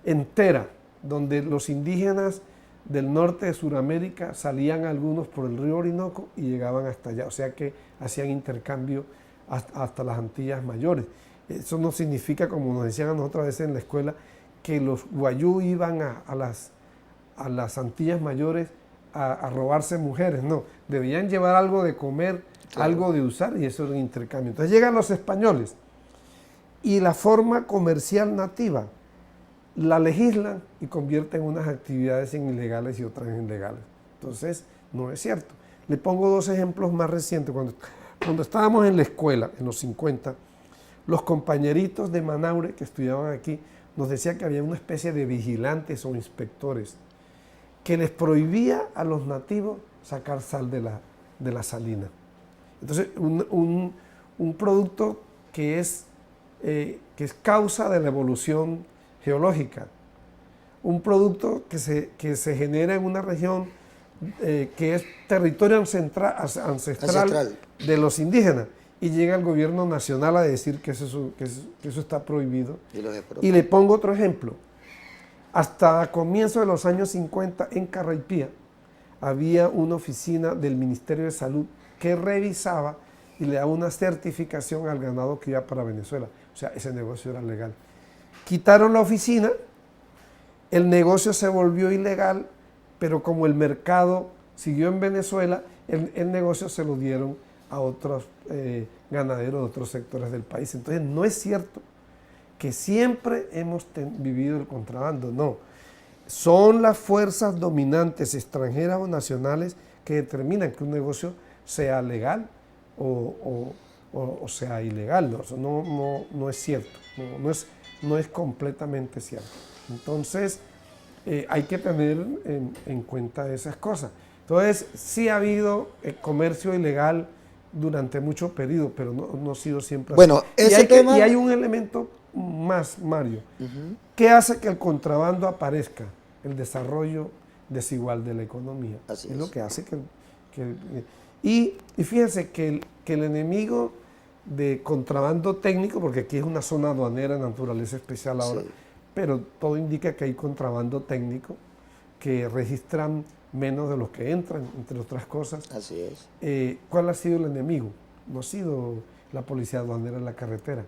entera, donde los indígenas del norte de Sudamérica salían algunos por el río Orinoco y llegaban hasta allá, o sea que hacían intercambio hasta las Antillas Mayores. Eso no significa, como nos decían a nosotros a veces en la escuela, que los guayú iban a las Antillas Mayores a robarse mujeres, no, debían llevar algo de comer, claro, algo de usar, y eso era un intercambio. Entonces llegan los españoles y la forma comercial nativa la legislan y convierten unas actividades en ilegales y otras en legales. Entonces, no es cierto. Le pongo dos ejemplos más recientes. Cuando estábamos en la escuela, en los 50, los compañeritos de Manaure que estudiaban aquí nos decían que había una especie de vigilantes o inspectores que les prohibía a los nativos sacar sal de la salina. Entonces, un producto que es causa de la evolución geológica, un producto que se genera en una región que es territorio ancestral de los indígenas, y llega el gobierno nacional a decir que eso está prohibido. Y le pongo otro ejemplo. Hasta comienzos de los años 50 en Carraipía había una oficina del Ministerio de Salud que revisaba y le daba una certificación al ganado que iba para Venezuela. O sea, ese negocio era legal. Quitaron la oficina, el negocio se volvió ilegal, pero como el mercado siguió en Venezuela, el negocio se lo dieron a otros ganaderos de otros sectores del país. Entonces, no es cierto que siempre hemos vivido el contrabando, no. Son las fuerzas dominantes extranjeras o nacionales que determinan que un negocio sea legal o sea ilegal. No, eso no es cierto, no es completamente cierto. Entonces, hay que tener en cuenta esas cosas. Entonces, sí ha habido comercio ilegal durante mucho periodo, pero no ha sido siempre así. Bueno, ese tema... Y hay un elemento más, Mario. ¿Qué hace que el contrabando aparezca? El desarrollo desigual de la economía. Así es es. lo que hace y fíjense que el enemigo de contrabando técnico, porque aquí es una zona aduanera de naturaleza especial ahora, Sí. pero todo indica que hay contrabando técnico que registran menos de los que entran, entre otras cosas. Así es. ¿Cuál ha sido el enemigo? No ha sido la policía aduanera en la carretera,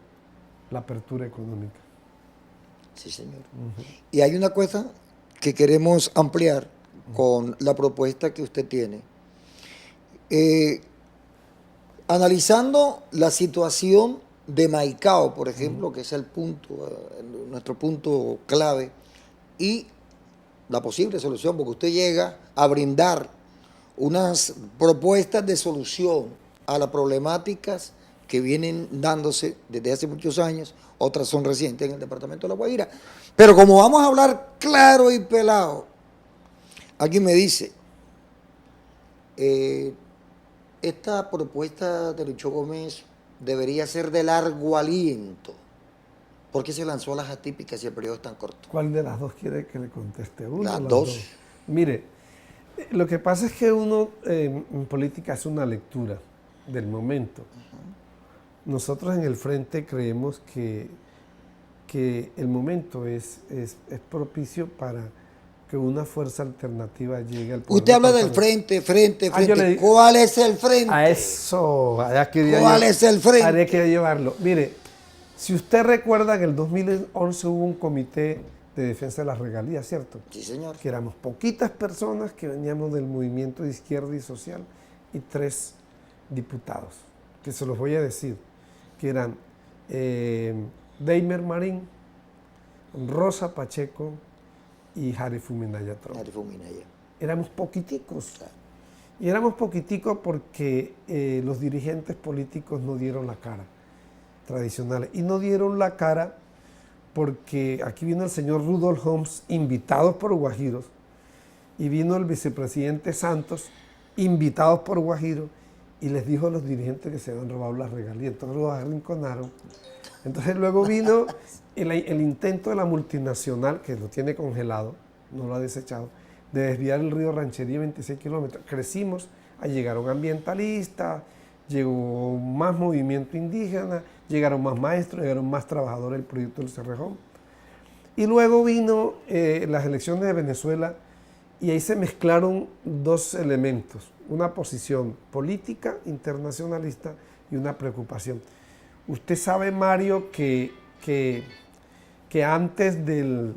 la apertura económica. Sí, señor. Y hay una cosa que queremos ampliar con la propuesta que usted tiene. Analizando la situación de Maicao, por ejemplo, que es el punto, nuestro punto clave, y la posible solución, porque usted llega a brindar unas propuestas de solución a las problemáticas que vienen dándose desde hace muchos años, otras son recientes en el departamento de La Guajira. Pero como vamos a hablar claro y pelado, aquí me dice, esta propuesta de Lucho Gómez debería ser de largo aliento. ¿Por qué se lanzó a las atípicas si el periodo es tan corto? ¿Cuál de las dos quiere que le conteste? ¿Una Las o las dos. Mire, lo que pasa es que uno en política hace una lectura del momento. Nosotros en el Frente creemos que el momento es propicio para que una fuerza alternativa llegue al poder. Usted habla del frente. yo le digo- ¿Cuál es el frente? A eso, allá quería ¿Cuál yo- es el frente? allá quería llevarlo. Mire, si usted recuerda, en el 2011 hubo un comité de defensa de las regalías, ¿cierto? Sí, señor. Que éramos poquitas personas que veníamos del movimiento de izquierda y social y 3 diputados, que se los voy a decir, que eran Deimer Marín, Rosa Pacheco y Jare Fuminaya Tron. Ari Fuminaya. Éramos poquiticos. Y éramos poquiticos porque los dirigentes políticos no dieron la cara, tradicionales. Y no dieron la cara porque aquí vino el señor Rudolf Holmes, invitados por guajiros, y vino el vicepresidente Santos, invitados por guajiros, y les dijo a los dirigentes que se habían robado las regalías. Entonces los arrinconaron. Entonces luego vino el intento de la multinacional, que lo tiene congelado, no lo ha desechado, de desviar el río Ranchería 26 kilómetros. Crecimos, llegaron ambientalistas, llegó más movimiento indígena, llegaron más maestros, llegaron más trabajadores del proyecto del Cerrejón. Y luego vino las elecciones de Venezuela y ahí se mezclaron 2 elementos, una posición política internacionalista y una preocupación. Usted sabe, Mario, que antes del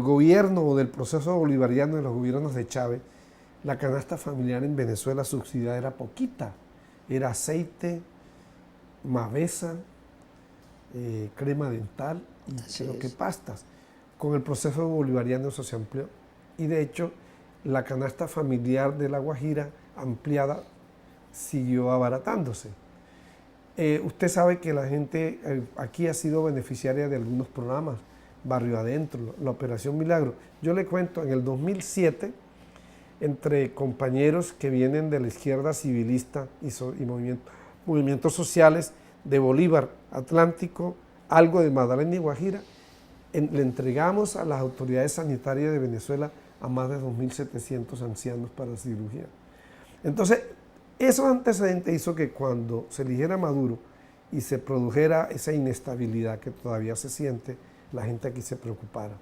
gobierno o del proceso bolivariano de los gobiernos de Chávez, la canasta familiar en Venezuela subsidiada era poquita. Era aceite, mavesa, crema dental y creo que pastas. Con el proceso bolivariano eso se amplió. Y de hecho, la canasta familiar de La Guajira ampliada siguió abaratándose. Usted sabe que la gente aquí ha sido beneficiaria de algunos programas, Barrio Adentro, la Operación Milagro. Yo le cuento, en el 2007, entre compañeros que vienen de la izquierda civilista y movimientos sociales de Bolívar, Atlántico, algo de Magdalena y Guajira, le entregamos a las autoridades sanitarias de Venezuela a más de 2.700 ancianos para cirugía. Entonces, esos antecedentes hizo que cuando se eligiera Maduro y se produjera esa inestabilidad que todavía se siente, la gente aquí se preocupara.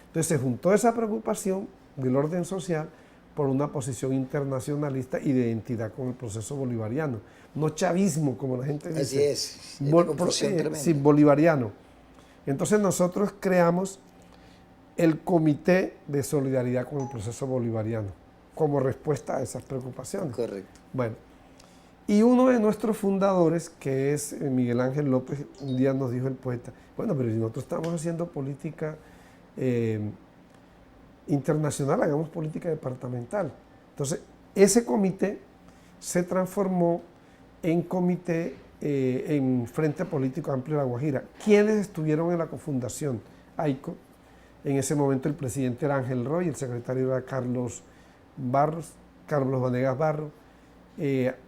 Entonces se juntó esa preocupación del orden social por una posición internacionalista y de identidad con el proceso bolivariano. No chavismo, como la gente dice. Así es. Una confusión tremenda. Sí, bolivariano. Entonces nosotros creamos el Comité de Solidaridad con el Proceso Bolivariano, como respuesta a esas preocupaciones. Correcto. Bueno, y uno de nuestros fundadores, que es Miguel Ángel López, un día nos dijo el poeta, bueno, pero si nosotros estamos haciendo política internacional, hagamos política departamental. Entonces, ese comité se transformó en Comité en Frente Político Amplio de La Guajira. ¿Quiénes estuvieron en la cofundación? AICO. En ese momento el presidente era Ángel Roy, el secretario era Carlos Vanegas Barros.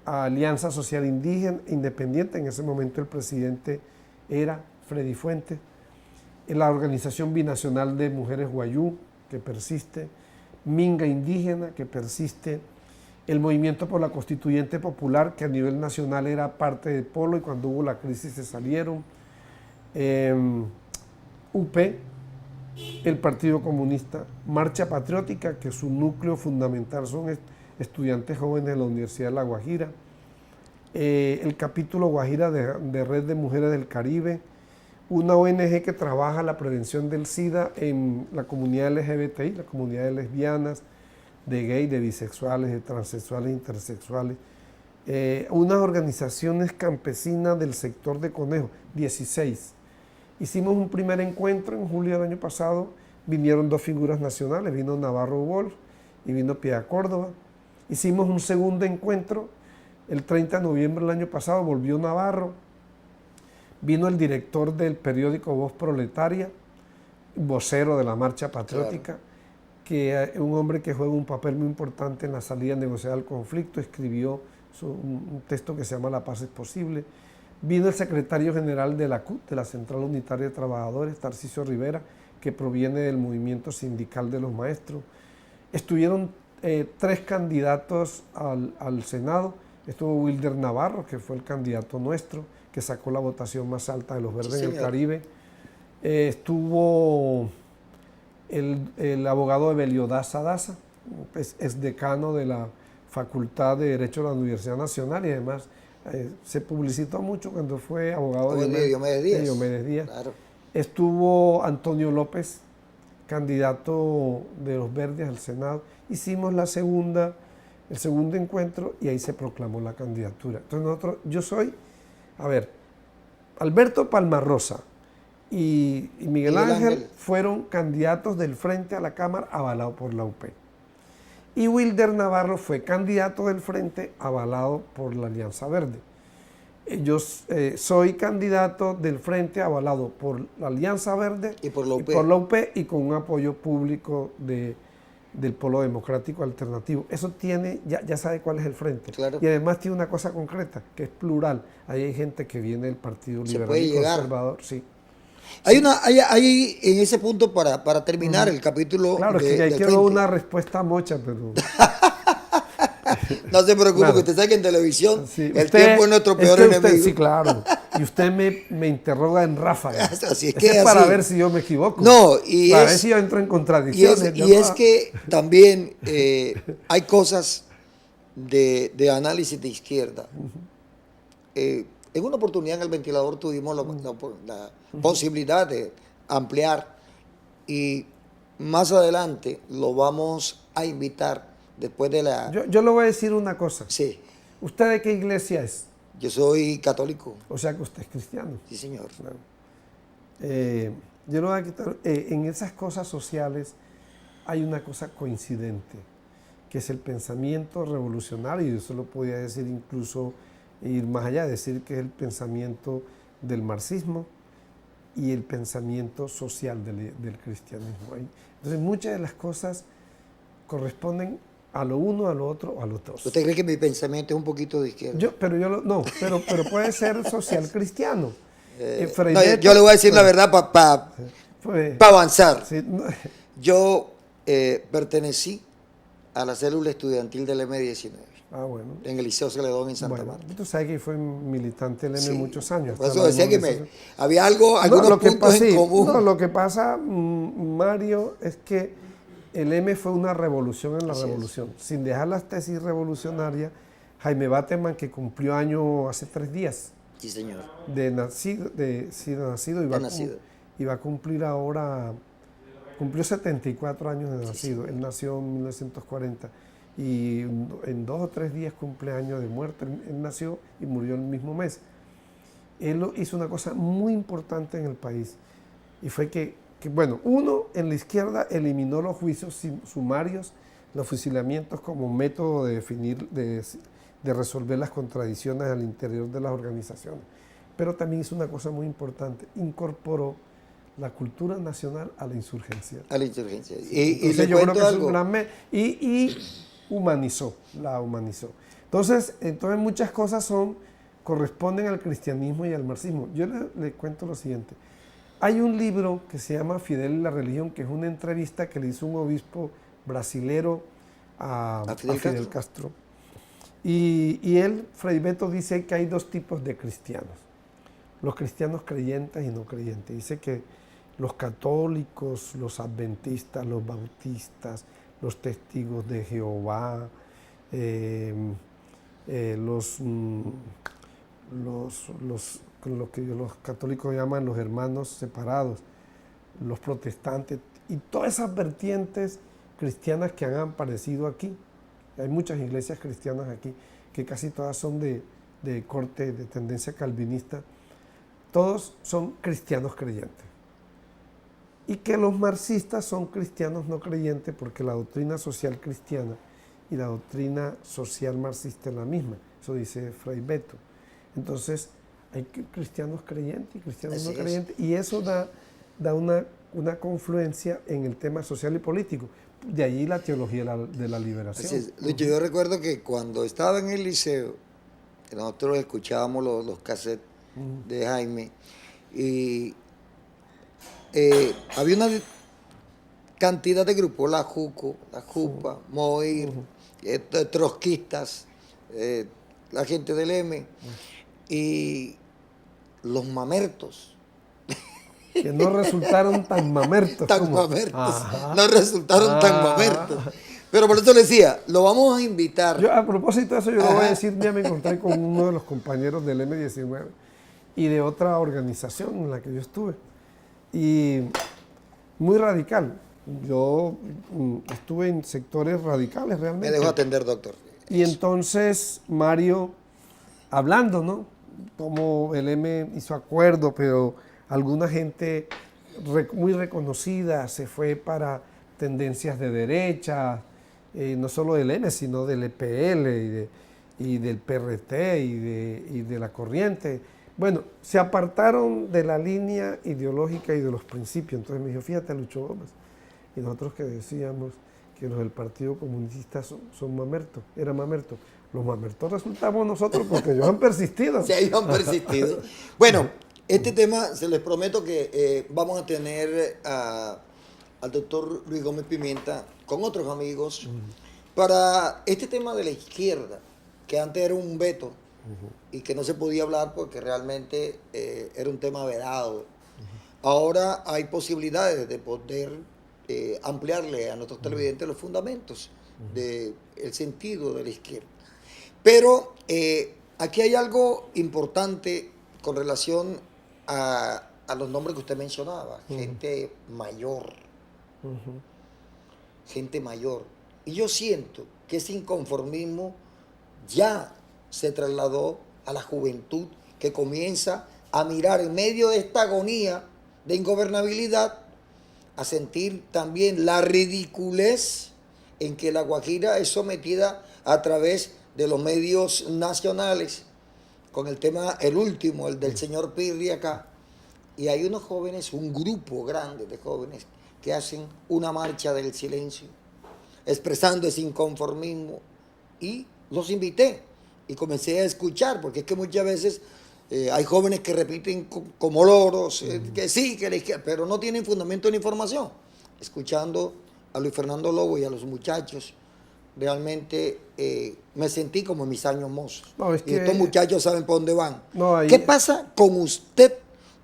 Alianza Social Indígena Independiente, en ese momento el presidente era Freddy Fuentes. La Organización Binacional de Mujeres Guayú, que persiste. Minga Indígena, que persiste. El Movimiento por la Constituyente Popular, que a nivel nacional era parte de Polo y cuando hubo la crisis se salieron. UP, el Partido Comunista, Marcha Patriótica, que su núcleo fundamental son estudiantes jóvenes de la Universidad de La Guajira, el capítulo Guajira de Red de Mujeres del Caribe, una ONG que trabaja la prevención del SIDA en la comunidad LGBTI, la comunidad de lesbianas, de gays, de bisexuales, de transexuales, intersexuales, unas organizaciones campesinas del sector de conejos, 16. Hicimos un primer encuentro en julio del año pasado, vinieron 2 figuras nacionales, vino Navarro Wolf y vino Piedad Córdoba. Hicimos un segundo encuentro, el 30 de noviembre del año pasado volvió Navarro, vino el director del periódico Voz Proletaria, vocero de la Marcha Patriótica, claro, que es un hombre que juega un papel muy importante en la salida negociada del conflicto, escribió un texto que se llama La paz es posible. Vino el secretario general de la CUT, de la Central Unitaria de Trabajadores, Tarcisio Rivera, que proviene del movimiento sindical de los maestros. Estuvieron 3 candidatos al Senado. Estuvo Wilder Navarro, que fue el candidato nuestro, que sacó la votación más alta de los verdes en el Caribe. Estuvo el abogado Evelio Daza Daza, es decano de la Facultad de Derecho de la Universidad Nacional y además se publicitó mucho cuando fue abogado de Diomedes Díaz. Claro. Estuvo Antonio López, candidato de los Verdes al Senado. Hicimos el segundo encuentro y ahí se proclamó la candidatura. Entonces yo soy, Alberto Palmarrosa y Miguel Ángel fueron candidatos del Frente a la Cámara avalado por la UP. Y Wilder Navarro fue candidato del Frente avalado por la Alianza Verde. Yo soy candidato del Frente avalado por la Alianza Verde y por la UP y con un apoyo público del Polo Democrático Alternativo. Eso tiene, ya sabe cuál es el Frente. Claro. Y además tiene una cosa concreta, que es plural. Ahí hay gente que viene del Partido Liberal y Conservador. Sí. Hay en ese punto para terminar el capítulo. Claro, es que ya quiero una respuesta mocha, pero. No se preocupe, claro, que usted sabe que en televisión el tiempo es nuestro peor enemigo. Sí, claro. Y usted me interroga en ráfagas. Así es para ver si yo me equivoco. No, para ver si yo entro en contradicciones. Y es que también hay cosas de análisis de izquierda. En una oportunidad en el ventilador tuvimos la posibilidad de ampliar y más adelante lo vamos a invitar después de la... Yo le voy a decir una cosa. Sí. ¿Usted de qué iglesia es? Yo soy católico. O sea que usted es cristiano. Sí, señor. Claro. Yo le voy a quitar... en esas cosas sociales hay una cosa coincidente, que es el pensamiento revolucionario, y eso lo podía decir incluso, ir más allá, decir que es el pensamiento del marxismo y el pensamiento social del cristianismo. Entonces muchas de las cosas corresponden a lo uno, a lo otro o a los dos. ¿Usted cree que mi pensamiento es un poquito de izquierda? Pero puede ser social cristiano. Yo le voy a decir la verdad para avanzar. Sí, yo pertenecí a la célula estudiantil del M19. Ah, bueno. En el Liceo Celedón en Santa Marta. Tú sabes que fue militante del M muchos años. Por eso decía que había algunos puntos en común. No, lo que pasa, Mario, es que el M fue una revolución en la revolución. Sin dejar las tesis revolucionarias, Jaime Bateman, que cumplió año hace 3 días. Sí, señor. De nacido y va a cumplir ahora, cumplió 74 años de nacido. Él nació en 1940 y en 2 o 3 días cumple años de muerte. Él nació y murió el mismo mes. Él hizo una cosa muy importante en el país y fue que uno, en la izquierda eliminó los juicios sumarios, los fusilamientos como método de de resolver las contradicciones al interior de las organizaciones. Pero también hizo una cosa muy importante, incorporó la cultura nacional a la insurgencia. A la insurgencia. Entonces, Y le yo creo cuento que es un algo. gran y humanizó, la humanizó. Entonces muchas cosas corresponden al cristianismo y al marxismo. Yo le cuento lo siguiente. Hay un libro que se llama Fidel y la religión, que es una entrevista que le hizo un obispo brasilero a Fidel Castro. Y él, Fray Beto, dice que hay dos tipos de cristianos. Los cristianos creyentes y no creyentes. Dice que los católicos, los adventistas, los bautistas, los testigos de Jehová, lo que los católicos llaman los hermanos separados, los protestantes y todas esas vertientes cristianas que han aparecido aquí. Hay muchas iglesias cristianas aquí que casi todas son de corte, de tendencia calvinista. Todos son cristianos creyentes. Y que los marxistas son cristianos no creyentes porque la doctrina social cristiana y la doctrina social marxista es la misma. Eso dice Fray Beto. Entonces, hay cristianos creyentes y cristianos no creyentes. Y eso da una confluencia en el tema social y político. De allí la teología de la liberación. Así es. Lucho, yo recuerdo que cuando estaba en el liceo, nosotros escuchábamos los cassettes de Jaime y había una cantidad de grupos, la JUCO, la JUPA, MOIR, trotskistas, la gente del M y los mamertos. Que no resultaron tan mamertos. No resultaron tan mamertos. Pero por eso le decía, lo vamos a invitar. Yo, a propósito de eso, yo lo voy a decir, ya me encontré con uno de los compañeros del M19 y de otra organización en la que yo estuve. Y muy radical. Yo estuve en sectores radicales realmente. Me dejo atender, doctor. Y entonces Mario, hablando, ¿no? Como el M hizo acuerdo, pero alguna gente muy reconocida se fue para tendencias de derecha, no solo del M, sino del EPL y del PRT y de la corriente. Bueno, se apartaron de la línea ideológica y de los principios. Entonces me dijo, fíjate, Lucho Gómez. Y nosotros que decíamos que los del Partido Comunista son mamertos, eran mamertos. Los mamertos resultamos nosotros porque ellos han persistido. Sí, ellos han persistido. Bueno, este tema, se les prometo que vamos a tener al doctor Luis Gómez Pimienta con otros amigos para este tema de la izquierda, que antes era un veto y que no se podía hablar porque realmente era un tema vedado. Ahora hay posibilidades de poder ampliarle a nuestros televidentes los fundamentos del sentido de la izquierda. Pero aquí hay algo importante con relación a los nombres que usted mencionaba, gente mayor, gente mayor. Y yo siento que ese inconformismo ya se trasladó a la juventud que comienza a mirar en medio de esta agonía de ingobernabilidad, a sentir también la ridiculez en que la Guajira es sometida a través de los medios nacionales, con el tema, el último, el del señor Pirri acá, y hay unos jóvenes, un grupo grande de jóvenes que hacen una marcha del silencio, expresando ese inconformismo, y los invité, y comencé a escuchar, porque es que muchas veces hay jóvenes que repiten como loros, que sí, que la izquierda, pero no tienen fundamento ni información. Escuchando a Luis Fernando Lobo y a los muchachos, realmente me sentí como en mis años mozos. No, es y que estos muchachos saben por dónde van. No, ahí... ¿Qué pasa con usted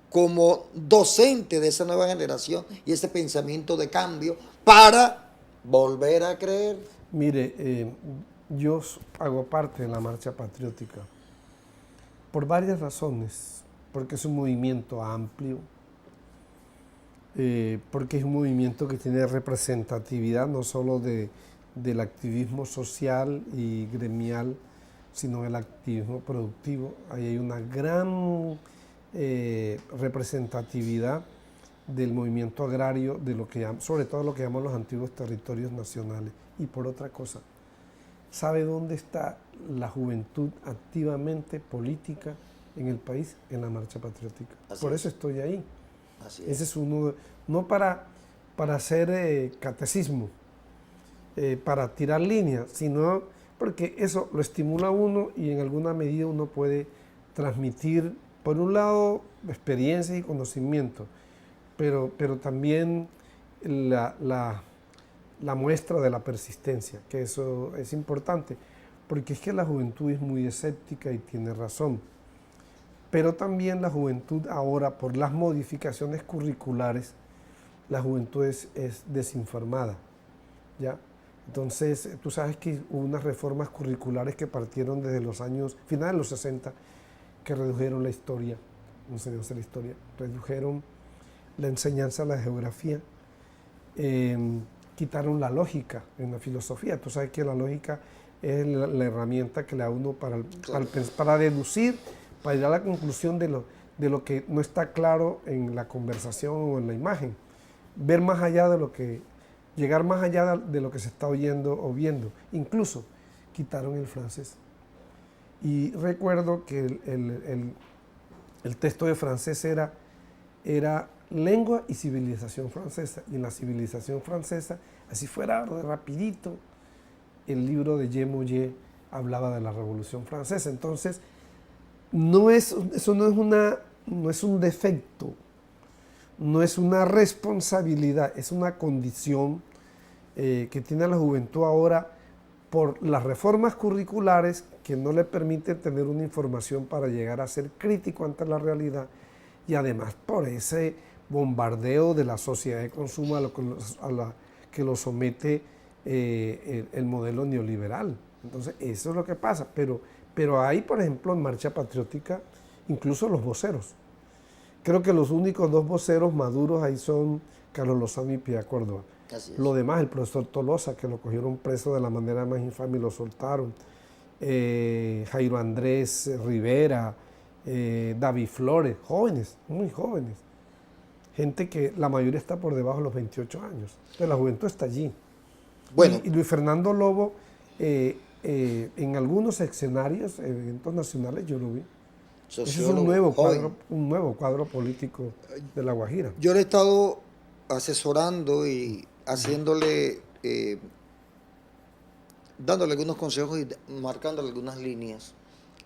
como docente de esa nueva generación y ese pensamiento de cambio para volver a creer? Mire, yo hago parte de la marcha patriótica por varias razones, porque es un movimiento amplio, porque es un movimiento que tiene representatividad no solo del activismo social y gremial, sino del activismo productivo. Ahí hay una gran representatividad del movimiento agrario, de lo que sobre todo lo que llamamos los antiguos territorios nacionales. Y por otra cosa, ¿sabe dónde está la juventud activamente política en el país en la marcha patriótica. Por eso estoy ahí. Así es. Ese es uno, no para hacer catecismo, para tirar líneas, sino porque eso lo estimula a uno y en alguna medida uno puede transmitir, por un lado, experiencia y conocimiento, pero también la muestra de la persistencia, que eso es importante, porque es que la juventud es muy escéptica y tiene razón. Pero también la juventud ahora, por las modificaciones curriculares, la juventud es desinformada, ¿ya? Entonces, tú sabes que hubo unas reformas curriculares que partieron desde los años, finales de los 60, que redujeron la historia, enseñanza de la historia, redujeron la enseñanza de la geografía, quitaron la lógica en la filosofía. Tú sabes que la lógica es la herramienta que le da uno para deducir, para llegar a la conclusión de lo que no está claro en la conversación o en la imagen. Ver más allá de lo que, llegar más allá de lo que se está oyendo o viendo. Incluso quitaron el francés. Y recuerdo que el texto de francés era lengua y civilización francesa. Y en la civilización francesa, así fuera rapidito, el libro de Jean Monnet hablaba de la Revolución Francesa. Entonces, eso no es un defecto, no es una responsabilidad, es una condición que tiene la juventud ahora por las reformas curriculares que no le permiten tener una información para llegar a ser crítico ante la realidad, y además por ese bombardeo de la sociedad de consumo a la que lo somete el modelo neoliberal. Entonces, eso es lo que pasa. Pero hay, por ejemplo, en Marcha Patriótica, incluso los voceros. Creo que los únicos dos voceros maduros ahí son Carlos Lozano y Piedad Córdoba. Lo demás, el profesor Tolosa, que lo cogieron preso de la manera más infame y lo soltaron. Jairo Andrés Rivera, David Flores, jóvenes, muy jóvenes. Gente que la mayoría está por debajo de los 28 años. Entonces la juventud está allí. Bueno. Y Luis Fernando Lobo, en algunos escenarios, eventos nacionales, yo lo vi. Ese es un nuevo cuadro político de La Guajira. Yo le he estado asesorando y haciéndole, dándole algunos consejos y marcándole algunas líneas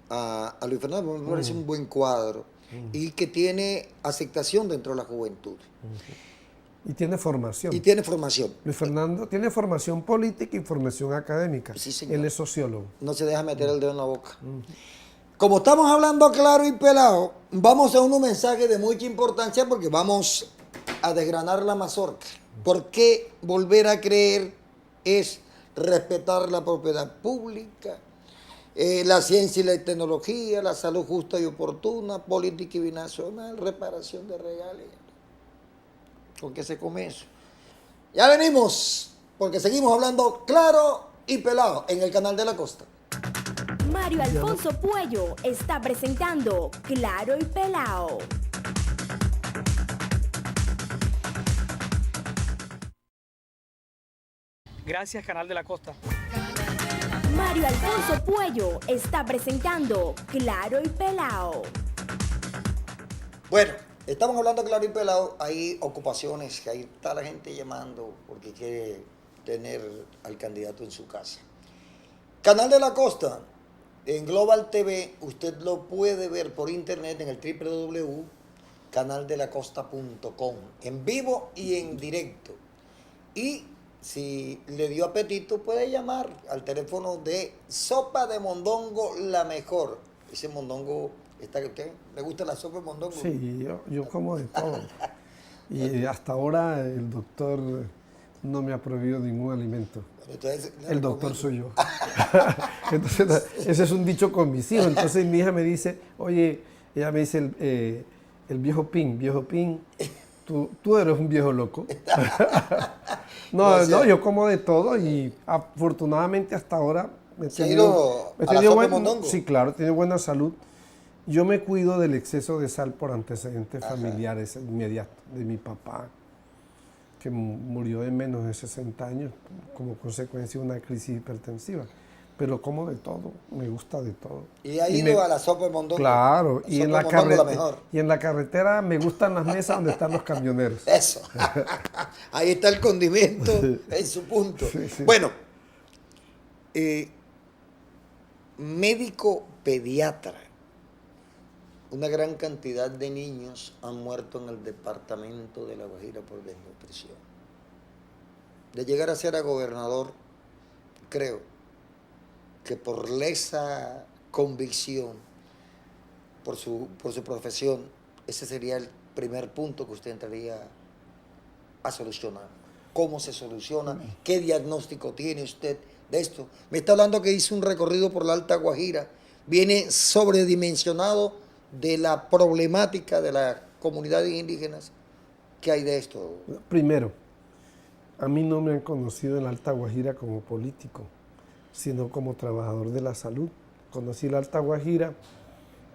a Luis Fernando. Me parece un buen cuadro y que tiene aceptación dentro de la juventud. Y tiene formación. Luis Fernando tiene formación política y formación académica. Sí, señor. Él es sociólogo. No se deja meter el dedo en la boca. Como estamos hablando claro y pelado, vamos a unos mensajes de mucha importancia porque vamos a desgranar la mazorca. ¿Por qué volver a creer es respetar la propiedad pública, la ciencia y la tecnología, la salud justa y oportuna, política y binacional, reparación de regalías? ¿Por qué se come eso? Ya venimos, porque seguimos hablando claro y pelado en el canal de la Costa. Mario Alfonso Puello está presentando Claro y Pelao. Gracias, Canal de la Costa. Mario Alfonso Puello está presentando Claro y Pelao. Bueno, estamos hablando claro y pelado. Hay ocupaciones, que ahí está la gente llamando porque quiere tener al candidato en su casa. Canal de la Costa, en Global TV, usted lo puede ver por internet en el www.canaldelacosta.com, en vivo y en directo. Y si le dio apetito, puede llamar al teléfono de Sopa de Mondongo La Mejor. Ese mondongo, ¿le gusta la sopa de mondongo? Sí, yo como de todo. Y hasta ahora el doctor no me ha prohibido ningún alimento. Entonces, el doctor soy yo. Entonces, ese es un dicho con mis hijos. Entonces mi hija me dice, oye, ella me dice, el viejo Pin, tú eres un viejo loco. No, yo como de todo y afortunadamente hasta ahora he tenido sí, claro, he tenido buena salud. Yo me cuido del exceso de sal por antecedentes familiares inmediatos de mi papá, que murió de menos de 60 años como consecuencia de una crisis hipertensiva. pero como de todo, me gusta de todo. Y ha ido a la sopa de mondongo. Claro, La y en sopa la de mondongo, la carretera, mejor. y en la carretera me gustan las mesas donde están los camioneros. Eso. Ahí está el condimento en su punto. Sí, sí. Bueno, médico pediatra. Una gran cantidad de niños han muerto en el departamento de La Guajira por desnutrición. De llegar a ser a gobernador, creo que por lesa convicción, por su profesión, ese sería el primer punto que usted entraría a solucionar. ¿Cómo se soluciona? ¿Qué diagnóstico tiene usted de esto? Me está hablando que hizo un recorrido por la Alta Guajira, viene sobredimensionado de la problemática de las comunidades indígenas. ¿Qué hay de esto? Primero, a mí no me han conocido en la Alta Guajira como político, sino como trabajador de la salud. Conocí la Alta Guajira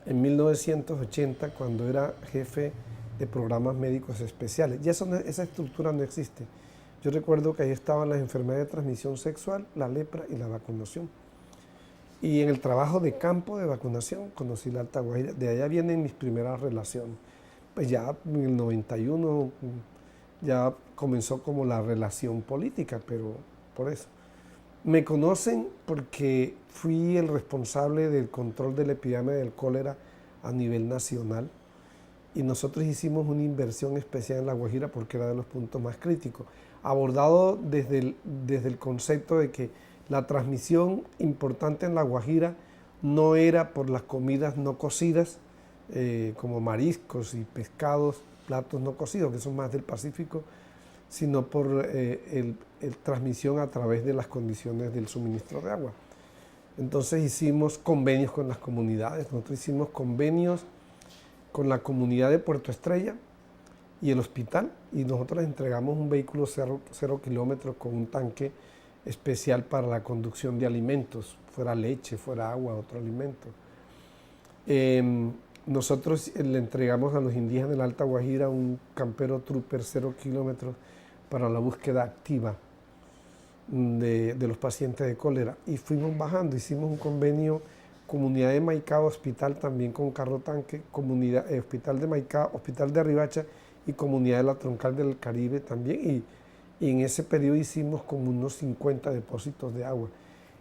en 1980 cuando era jefe de programas médicos especiales. Ya esa estructura no existe. Yo recuerdo que ahí estaban las enfermedades de transmisión sexual, la lepra y la vacunación. Y en el trabajo de campo de vacunación conocí la Alta Guajira. De allá vienen mis primeras relaciones. Pues ya en el 91 ya comenzó como la relación política, pero por eso. Me conocen porque fui el responsable del control de la epidemia del cólera a nivel nacional y nosotros hicimos una inversión especial en La Guajira porque era de los puntos más críticos, abordado desde el concepto de que la transmisión importante en La Guajira no era por las comidas no cocidas, como mariscos y pescados, platos no cocidos, que son más del Pacífico, sino por el transmisión a través de las condiciones del suministro de agua. Entonces hicimos convenios con las comunidades, nosotros hicimos convenios con la comunidad de Puerto Estrella y el hospital, y nosotros les entregamos un vehículo 0 kilómetros con un tanque especial para la conducción de alimentos, fuera leche, fuera agua, otro alimento. Nosotros le entregamos a los indígenas de la Alta Guajira un campero trooper 0 kilómetros para la búsqueda activa de los pacientes de cólera. Y fuimos bajando, hicimos un convenio Comunidad de Maicao, hospital también con carro tanque, Hospital de Maicao, Hospital de Arribacha y Comunidad de la Troncal del Caribe también. Y en ese periodo hicimos como unos 50 depósitos de agua.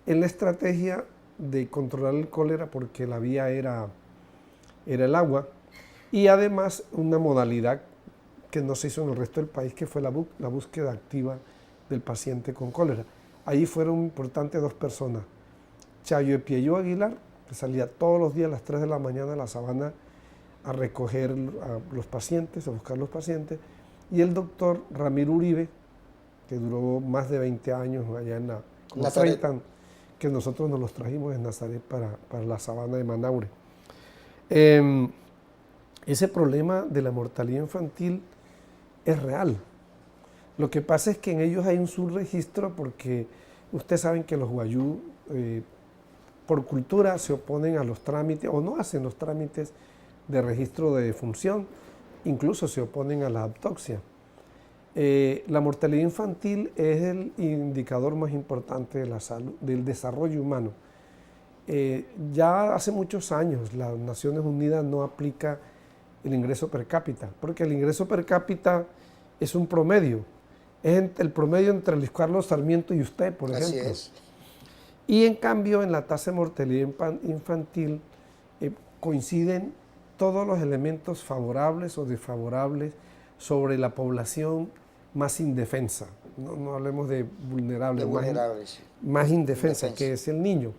En la estrategia de controlar el cólera, porque la vía era el agua, y además una modalidad que no se hizo en el resto del país, que fue la búsqueda activa del paciente con cólera. Ahí fueron importantes dos personas, Chayo Epiello Aguilar, que salía todos los días a las 3 de la mañana a la sabana a recoger a los pacientes, a buscar los pacientes, y el doctor Ramiro Uribe, que duró más de 20 años allá en como 30, que nosotros nos los trajimos en Nazaret para la sabana de Manaure. Ese problema de la mortalidad infantil es real. Lo que pasa es que en ellos hay un subregistro porque ustedes saben que los guayú por cultura se oponen a los trámites o no hacen los trámites de registro de defunción, incluso se oponen a la autopsia. La mortalidad infantil es el indicador más importante de la salud, del desarrollo humano. Ya hace muchos años las Naciones Unidas no aplica el ingreso per cápita, porque el ingreso per cápita es un promedio, es el promedio entre Luis Carlos Sarmiento y usted, por ejemplo. Así es. Y en cambio en la tasa de mortalidad infantil coinciden todos los elementos favorables o desfavorables sobre la población más indefensa. No hablemos de vulnerables, más indefensa, que es el niño.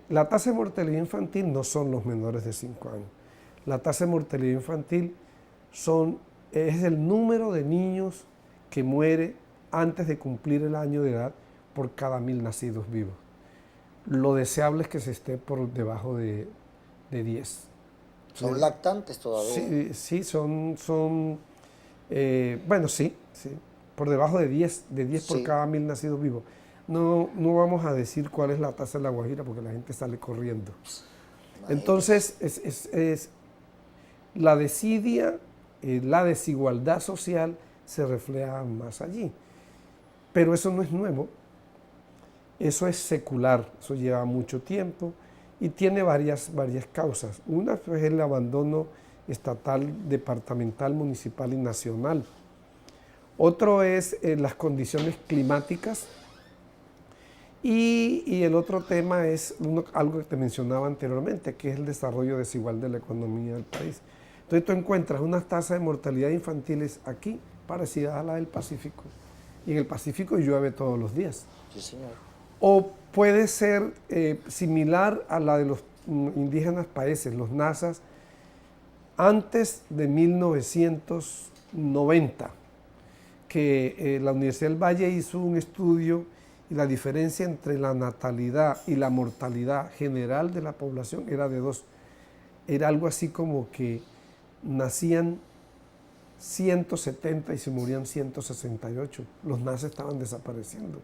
La tasa de mortalidad infantil no son los menores de 5 años. La tasa de mortalidad infantil es el número de niños que muere antes de cumplir el año de edad por cada 1000 nacidos vivos. Lo deseable es que se esté por debajo de 10. ¿Son lactantes todavía? Sí, bueno, sí, por debajo de 10 por cada 1000 nacidos vivos. No vamos a decir cuál es la tasa de La Guajira porque la gente sale corriendo. Entonces, es la desidia, la desigualdad social se refleja más allí. Pero eso no es nuevo. Eso es secular, eso lleva mucho tiempo y tiene varias causas. Una pues, es el abandono estatal, departamental, municipal y nacional. Otro es las condiciones climáticas. Y el otro tema es algo que te mencionaba anteriormente, que es el desarrollo desigual de la economía del país. Entonces tú encuentras unas tasas de mortalidad infantiles aquí parecidas a la del Pacífico. Y en el Pacífico llueve todos los días. Sí, señor. O puede ser similar a la de los indígenas países, los nazas, antes de 1990, que la Universidad del Valle hizo un estudio y la diferencia entre la natalidad y la mortalidad general de la población era de 2. Era algo así como que nacían 170 y se morían 168. Los nazis estaban desapareciendo.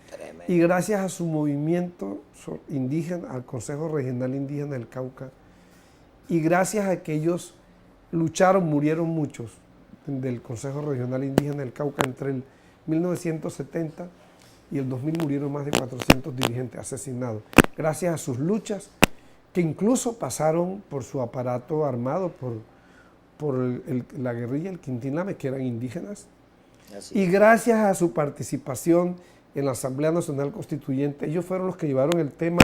Tremendo. Y gracias a su movimiento indígena, al Consejo Regional Indígena del Cauca, y gracias a que ellos lucharon, murieron muchos del Consejo Regional Indígena del Cauca entre el 1970 y el 2000 murieron más de 400 dirigentes asesinados. Gracias a sus luchas, que incluso pasaron por su aparato armado, por la guerrilla, el Quintín-Lame, que eran indígenas, Así y es. gracias a su participación en la Asamblea Nacional Constituyente, ellos fueron los que llevaron el tema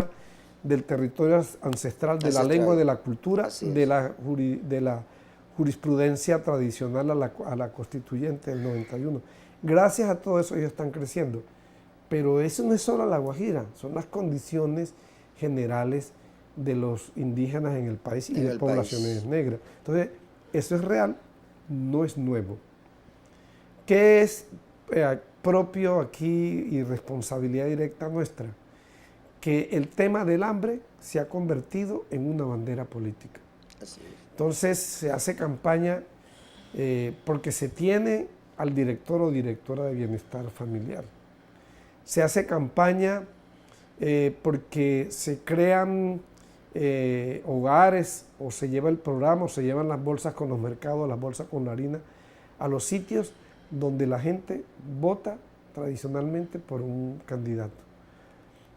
del territorio ancestral, de la Ancestral. lengua, de la cultura, Así es. de la jurisprudencia tradicional a la constituyente del 91. Gracias a todo eso ellos están creciendo. Pero eso no es solo La Guajira, son las condiciones generales de los indígenas en el país y En de el poblaciones país. negras. Entonces, eso es real, no es nuevo. ¿Qué es propio aquí y responsabilidad directa nuestra? Que el tema del hambre se ha convertido en una bandera política. Así es. Entonces se hace campaña porque se tiene al director o directora de bienestar familiar. Se hace campaña porque se crean hogares o se lleva el programa o se llevan las bolsas con los mercados, las bolsas con la harina a los sitios donde la gente vota tradicionalmente por un candidato.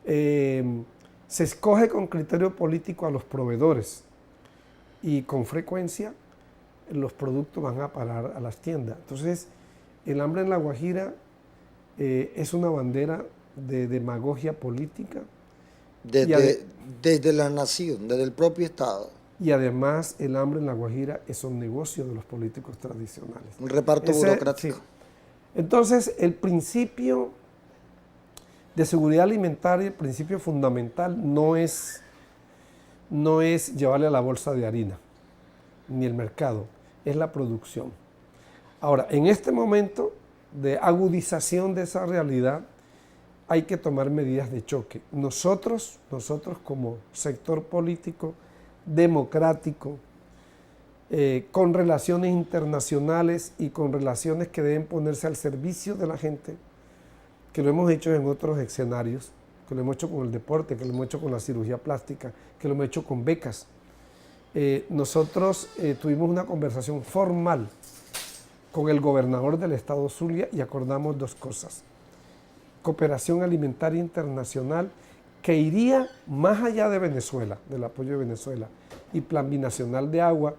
Se escoge con criterio político a los proveedores y con frecuencia los productos van a parar a las tiendas. Entonces, el hambre en La Guajira es una bandera de demagogia política Desde la nación, desde el propio Estado. y además el hambre en La Guajira es un negocio de los políticos tradicionales. Un reparto burocrático. Sí. Entonces, el principio de seguridad alimentaria, el principio fundamental, no es llevarle a la bolsa de harina, ni el mercado, es la producción. Ahora, en este momento de agudización de esa realidad, hay que tomar medidas de choque. Nosotros como sector político, democrático, con relaciones internacionales y con relaciones que deben ponerse al servicio de la gente, que lo hemos hecho en otros escenarios, que lo hemos hecho con el deporte, que lo hemos hecho con la cirugía plástica, que lo hemos hecho con becas. Nosotros tuvimos una conversación formal con el gobernador del estado Zulia y acordamos 2 cosas. Cooperación alimentaria internacional que iría más allá de Venezuela, del apoyo de Venezuela, y plan binacional de agua,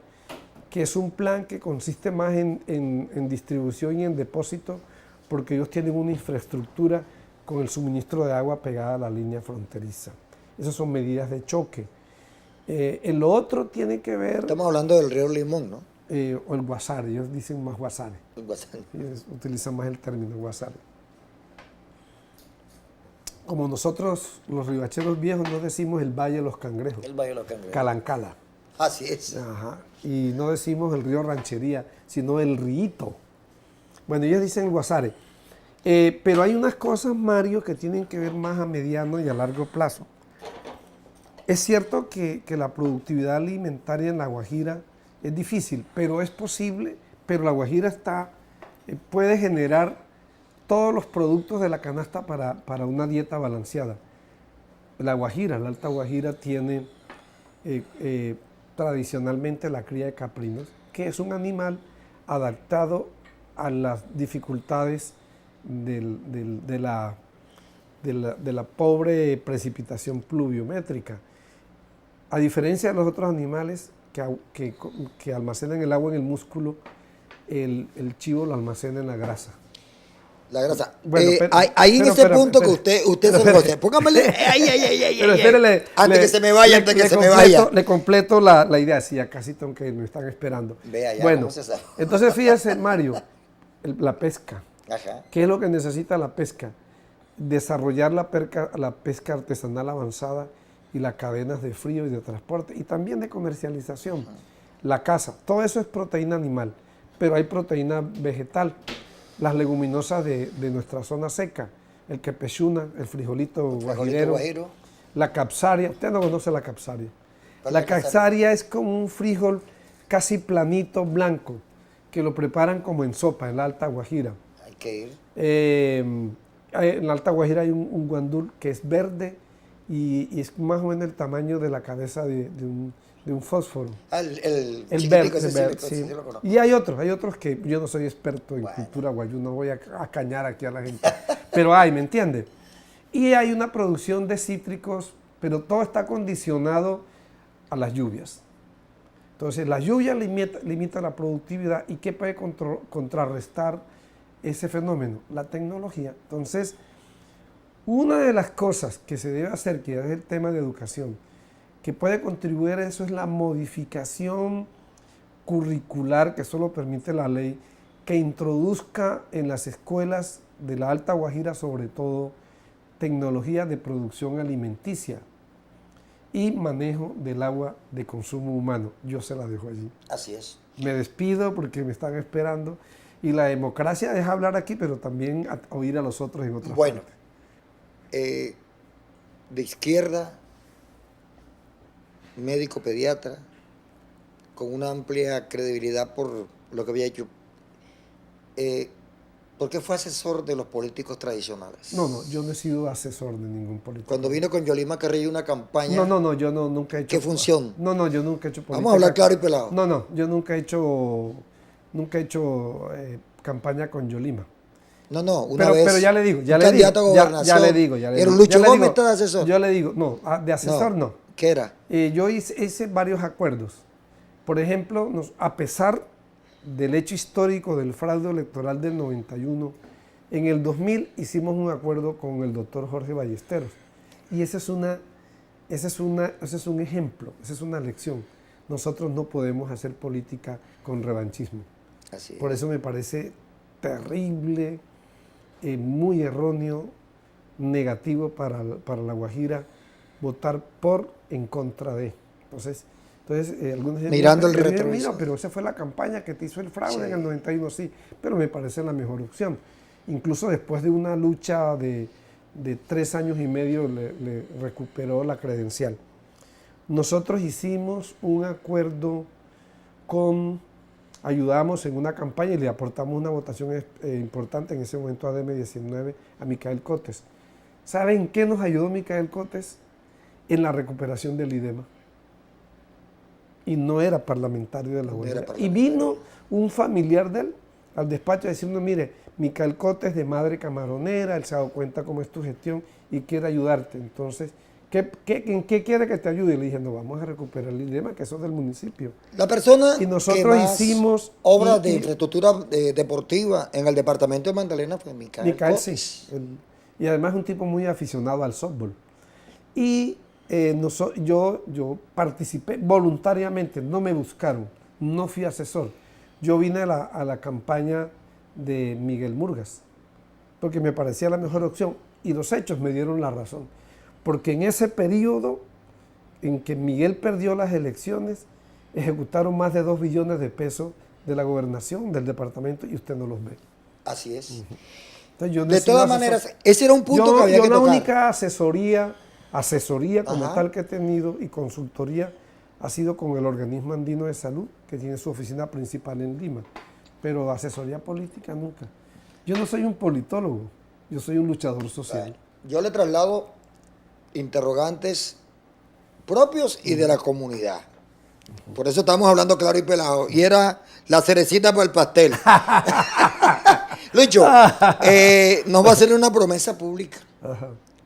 que es un plan que consiste más en distribución y en depósito, porque ellos tienen una infraestructura con el suministro de agua pegada a la línea fronteriza. Esas son medidas de choque. En lo otro tiene que ver, Estamos hablando del río Limón, ¿no? o el guasare, ellos dicen más guasare, El Guasán. ellos utilizan más el término guasare. Como nosotros, los ribacheros viejos, no decimos el Valle de los Cangrejos, El Valle de los Cangrejos. Calancala. Así es. Ajá. Y no decimos el río Ranchería, sino el Riito. Bueno, ellos dicen el Guasare. Pero hay unas cosas, Mario, que tienen que ver más a mediano y a largo plazo. Es cierto que la productividad alimentaria en La Guajira es difícil, pero es posible, pero La Guajira puede generar todos los productos de la canasta para una dieta balanceada. La Guajira, la Alta Guajira, tiene tradicionalmente la cría de caprinos, que es un animal adaptado a las dificultades de de la pobre precipitación pluviométrica. A diferencia de los otros animales que almacenan el agua en el músculo, el chivo lo almacena en la grasa. La grasa. Bueno, ahí en ese punto que usted se lo póngamele. Pero espérele, Antes que se me vaya, Le completo la idea, sí, ya casi tengo que me están esperando. Vea ya, bueno, ¿cómo se sabe? entonces fíjese, Mario, la pesca. Ajá. ¿Qué es lo que necesita la pesca? Desarrollar la pesca artesanal avanzada y las cadenas de frío y de transporte y también de comercialización. La caza, todo eso es proteína animal, pero hay proteína vegetal. Las leguminosas de nuestra zona seca, el quepechuna, el frijolito guajirero, la capsaria. Usted no conoce la capsaria. La capsaria es como un frijol casi planito, blanco, que lo preparan como en sopa en la Alta Guajira. Hay que ir. En la Alta Guajira hay un guandul que es verde y es más o menos el tamaño de la cabeza de un fósforo. El verde, sí. Sí lo conozco. Y hay otros que yo no soy experto en cultura guayú, no voy a cañar aquí a la gente, pero me entiende. Y hay una producción de cítricos, pero todo está condicionado a las lluvias. Entonces, la lluvia limita la productividad. ¿Y qué puede contrarrestar ese fenómeno? La tecnología. Entonces, una de las cosas que se debe hacer, que es el tema de educación, que puede contribuir a eso, es la modificación curricular que solo permite la ley, que introduzca en las escuelas de la Alta Guajira, sobre todo, tecnología de producción alimenticia y manejo del agua de consumo humano. Yo se la dejo allí. Así es. Me despido porque me están esperando. Y la democracia es hablar aquí, pero también oír a los otros en otras Bueno, partes. De izquierda, médico pediatra, con una amplia credibilidad por lo que había hecho. ¿Por qué fue asesor de los políticos tradicionales? No, yo no he sido asesor de ningún político. Cuando vino con Yolima Carrillo una campaña... No, yo nunca he hecho... ¿Qué función? No, yo nunca he hecho política. Vamos a hablar claro y pelado. No, yo nunca he hecho campaña con Yolima. No, una vez... Pero ya le digo, a gobernación. ya le digo. ¿Era Lucho Gómez está de asesor? Yo le digo, no, de asesor no. ¿Qué era? Yo hice varios acuerdos. Por ejemplo, a pesar del hecho histórico del fraude electoral del 91, en el 2000 hicimos un acuerdo con el doctor Jorge Ballesteros. Y ese es un ejemplo, esa es una lección. Nosotros no podemos hacer política con revanchismo. Así es. Por eso me parece terrible, muy erróneo, negativo para la Guajira, votar en contra de. Entonces algunos dicen, mirando el retrovisor. Pero esa fue la campaña que te hizo el fraude en el 91, sí, pero me parece la mejor opción. Incluso después de una lucha de 3 años y medio le recuperó la credencial. Nosotros hicimos un acuerdo ayudamos en una campaña y le aportamos una votación importante en ese momento a DM19 a Micael Cotes. ¿Saben qué nos ayudó Micael Cotes? En la recuperación del IDEMA. Y no era parlamentario de la Guajira. Y vino un familiar de él al despacho diciendo, mire, Micael Cotes de madre camaronera, él se ha dado cuenta cómo es tu gestión y quiere ayudarte. Entonces, ¿en qué quiere que te ayude? Y le dije, no, vamos a recuperar el IDEMA, que eso es del municipio. La persona y nosotros que más hicimos obras de infraestructura deportiva en el departamento de Magdalena fue Micael Cotes. Sí. Y además es un tipo muy aficionado al softball. Y yo participé voluntariamente, no me buscaron, no fui asesor. Yo vine a la campaña de Miguel Murgas, porque me parecía la mejor opción. Y los hechos me dieron la razón. Porque en ese periodo en que Miguel perdió las elecciones, ejecutaron más de 2 billones de pesos de la gobernación, del departamento, y usted no los ve. Así es. Entonces, yo de todas maneras, ese era un punto que había que tocar. La única asesoría como tal que he tenido y consultoría ha sido con el Organismo Andino de Salud, que tiene su oficina principal en Lima. Pero asesoría política nunca. Yo no soy un politólogo, yo soy un luchador social. Bueno, yo le traslado interrogantes propios y de la comunidad. Por eso estamos hablando claro y pelado. Y era la cerecita para el pastel. Lucho, nos va a hacer una promesa pública.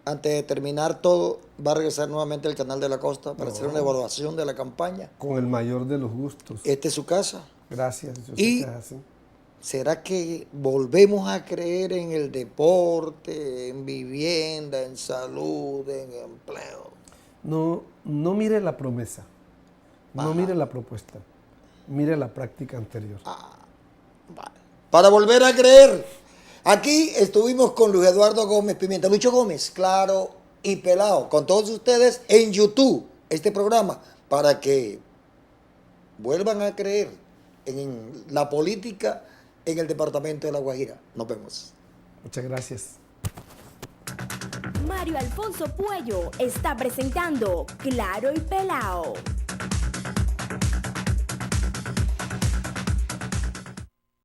antes de terminar todo, va a regresar nuevamente al Canal de la Costa para hacer una evaluación de la campaña. Con el mayor de los gustos. Esta es su casa. Gracias. Yo sé Y- que es así. ¿Será que volvemos a creer en el deporte, en vivienda, en salud, en empleo? No, no mire la promesa, no mire la propuesta, mire la práctica anterior. Vale. Para volver a creer. Aquí estuvimos con Luis Eduardo Gómez Pimienta, Lucho Gómez, Claro y Pelao, con todos ustedes en YouTube, este programa, para que vuelvan a creer en la política en el departamento de La Guajira. Nos vemos. Muchas gracias. Mario Alfonso Puello está presentando Claro y Pelao.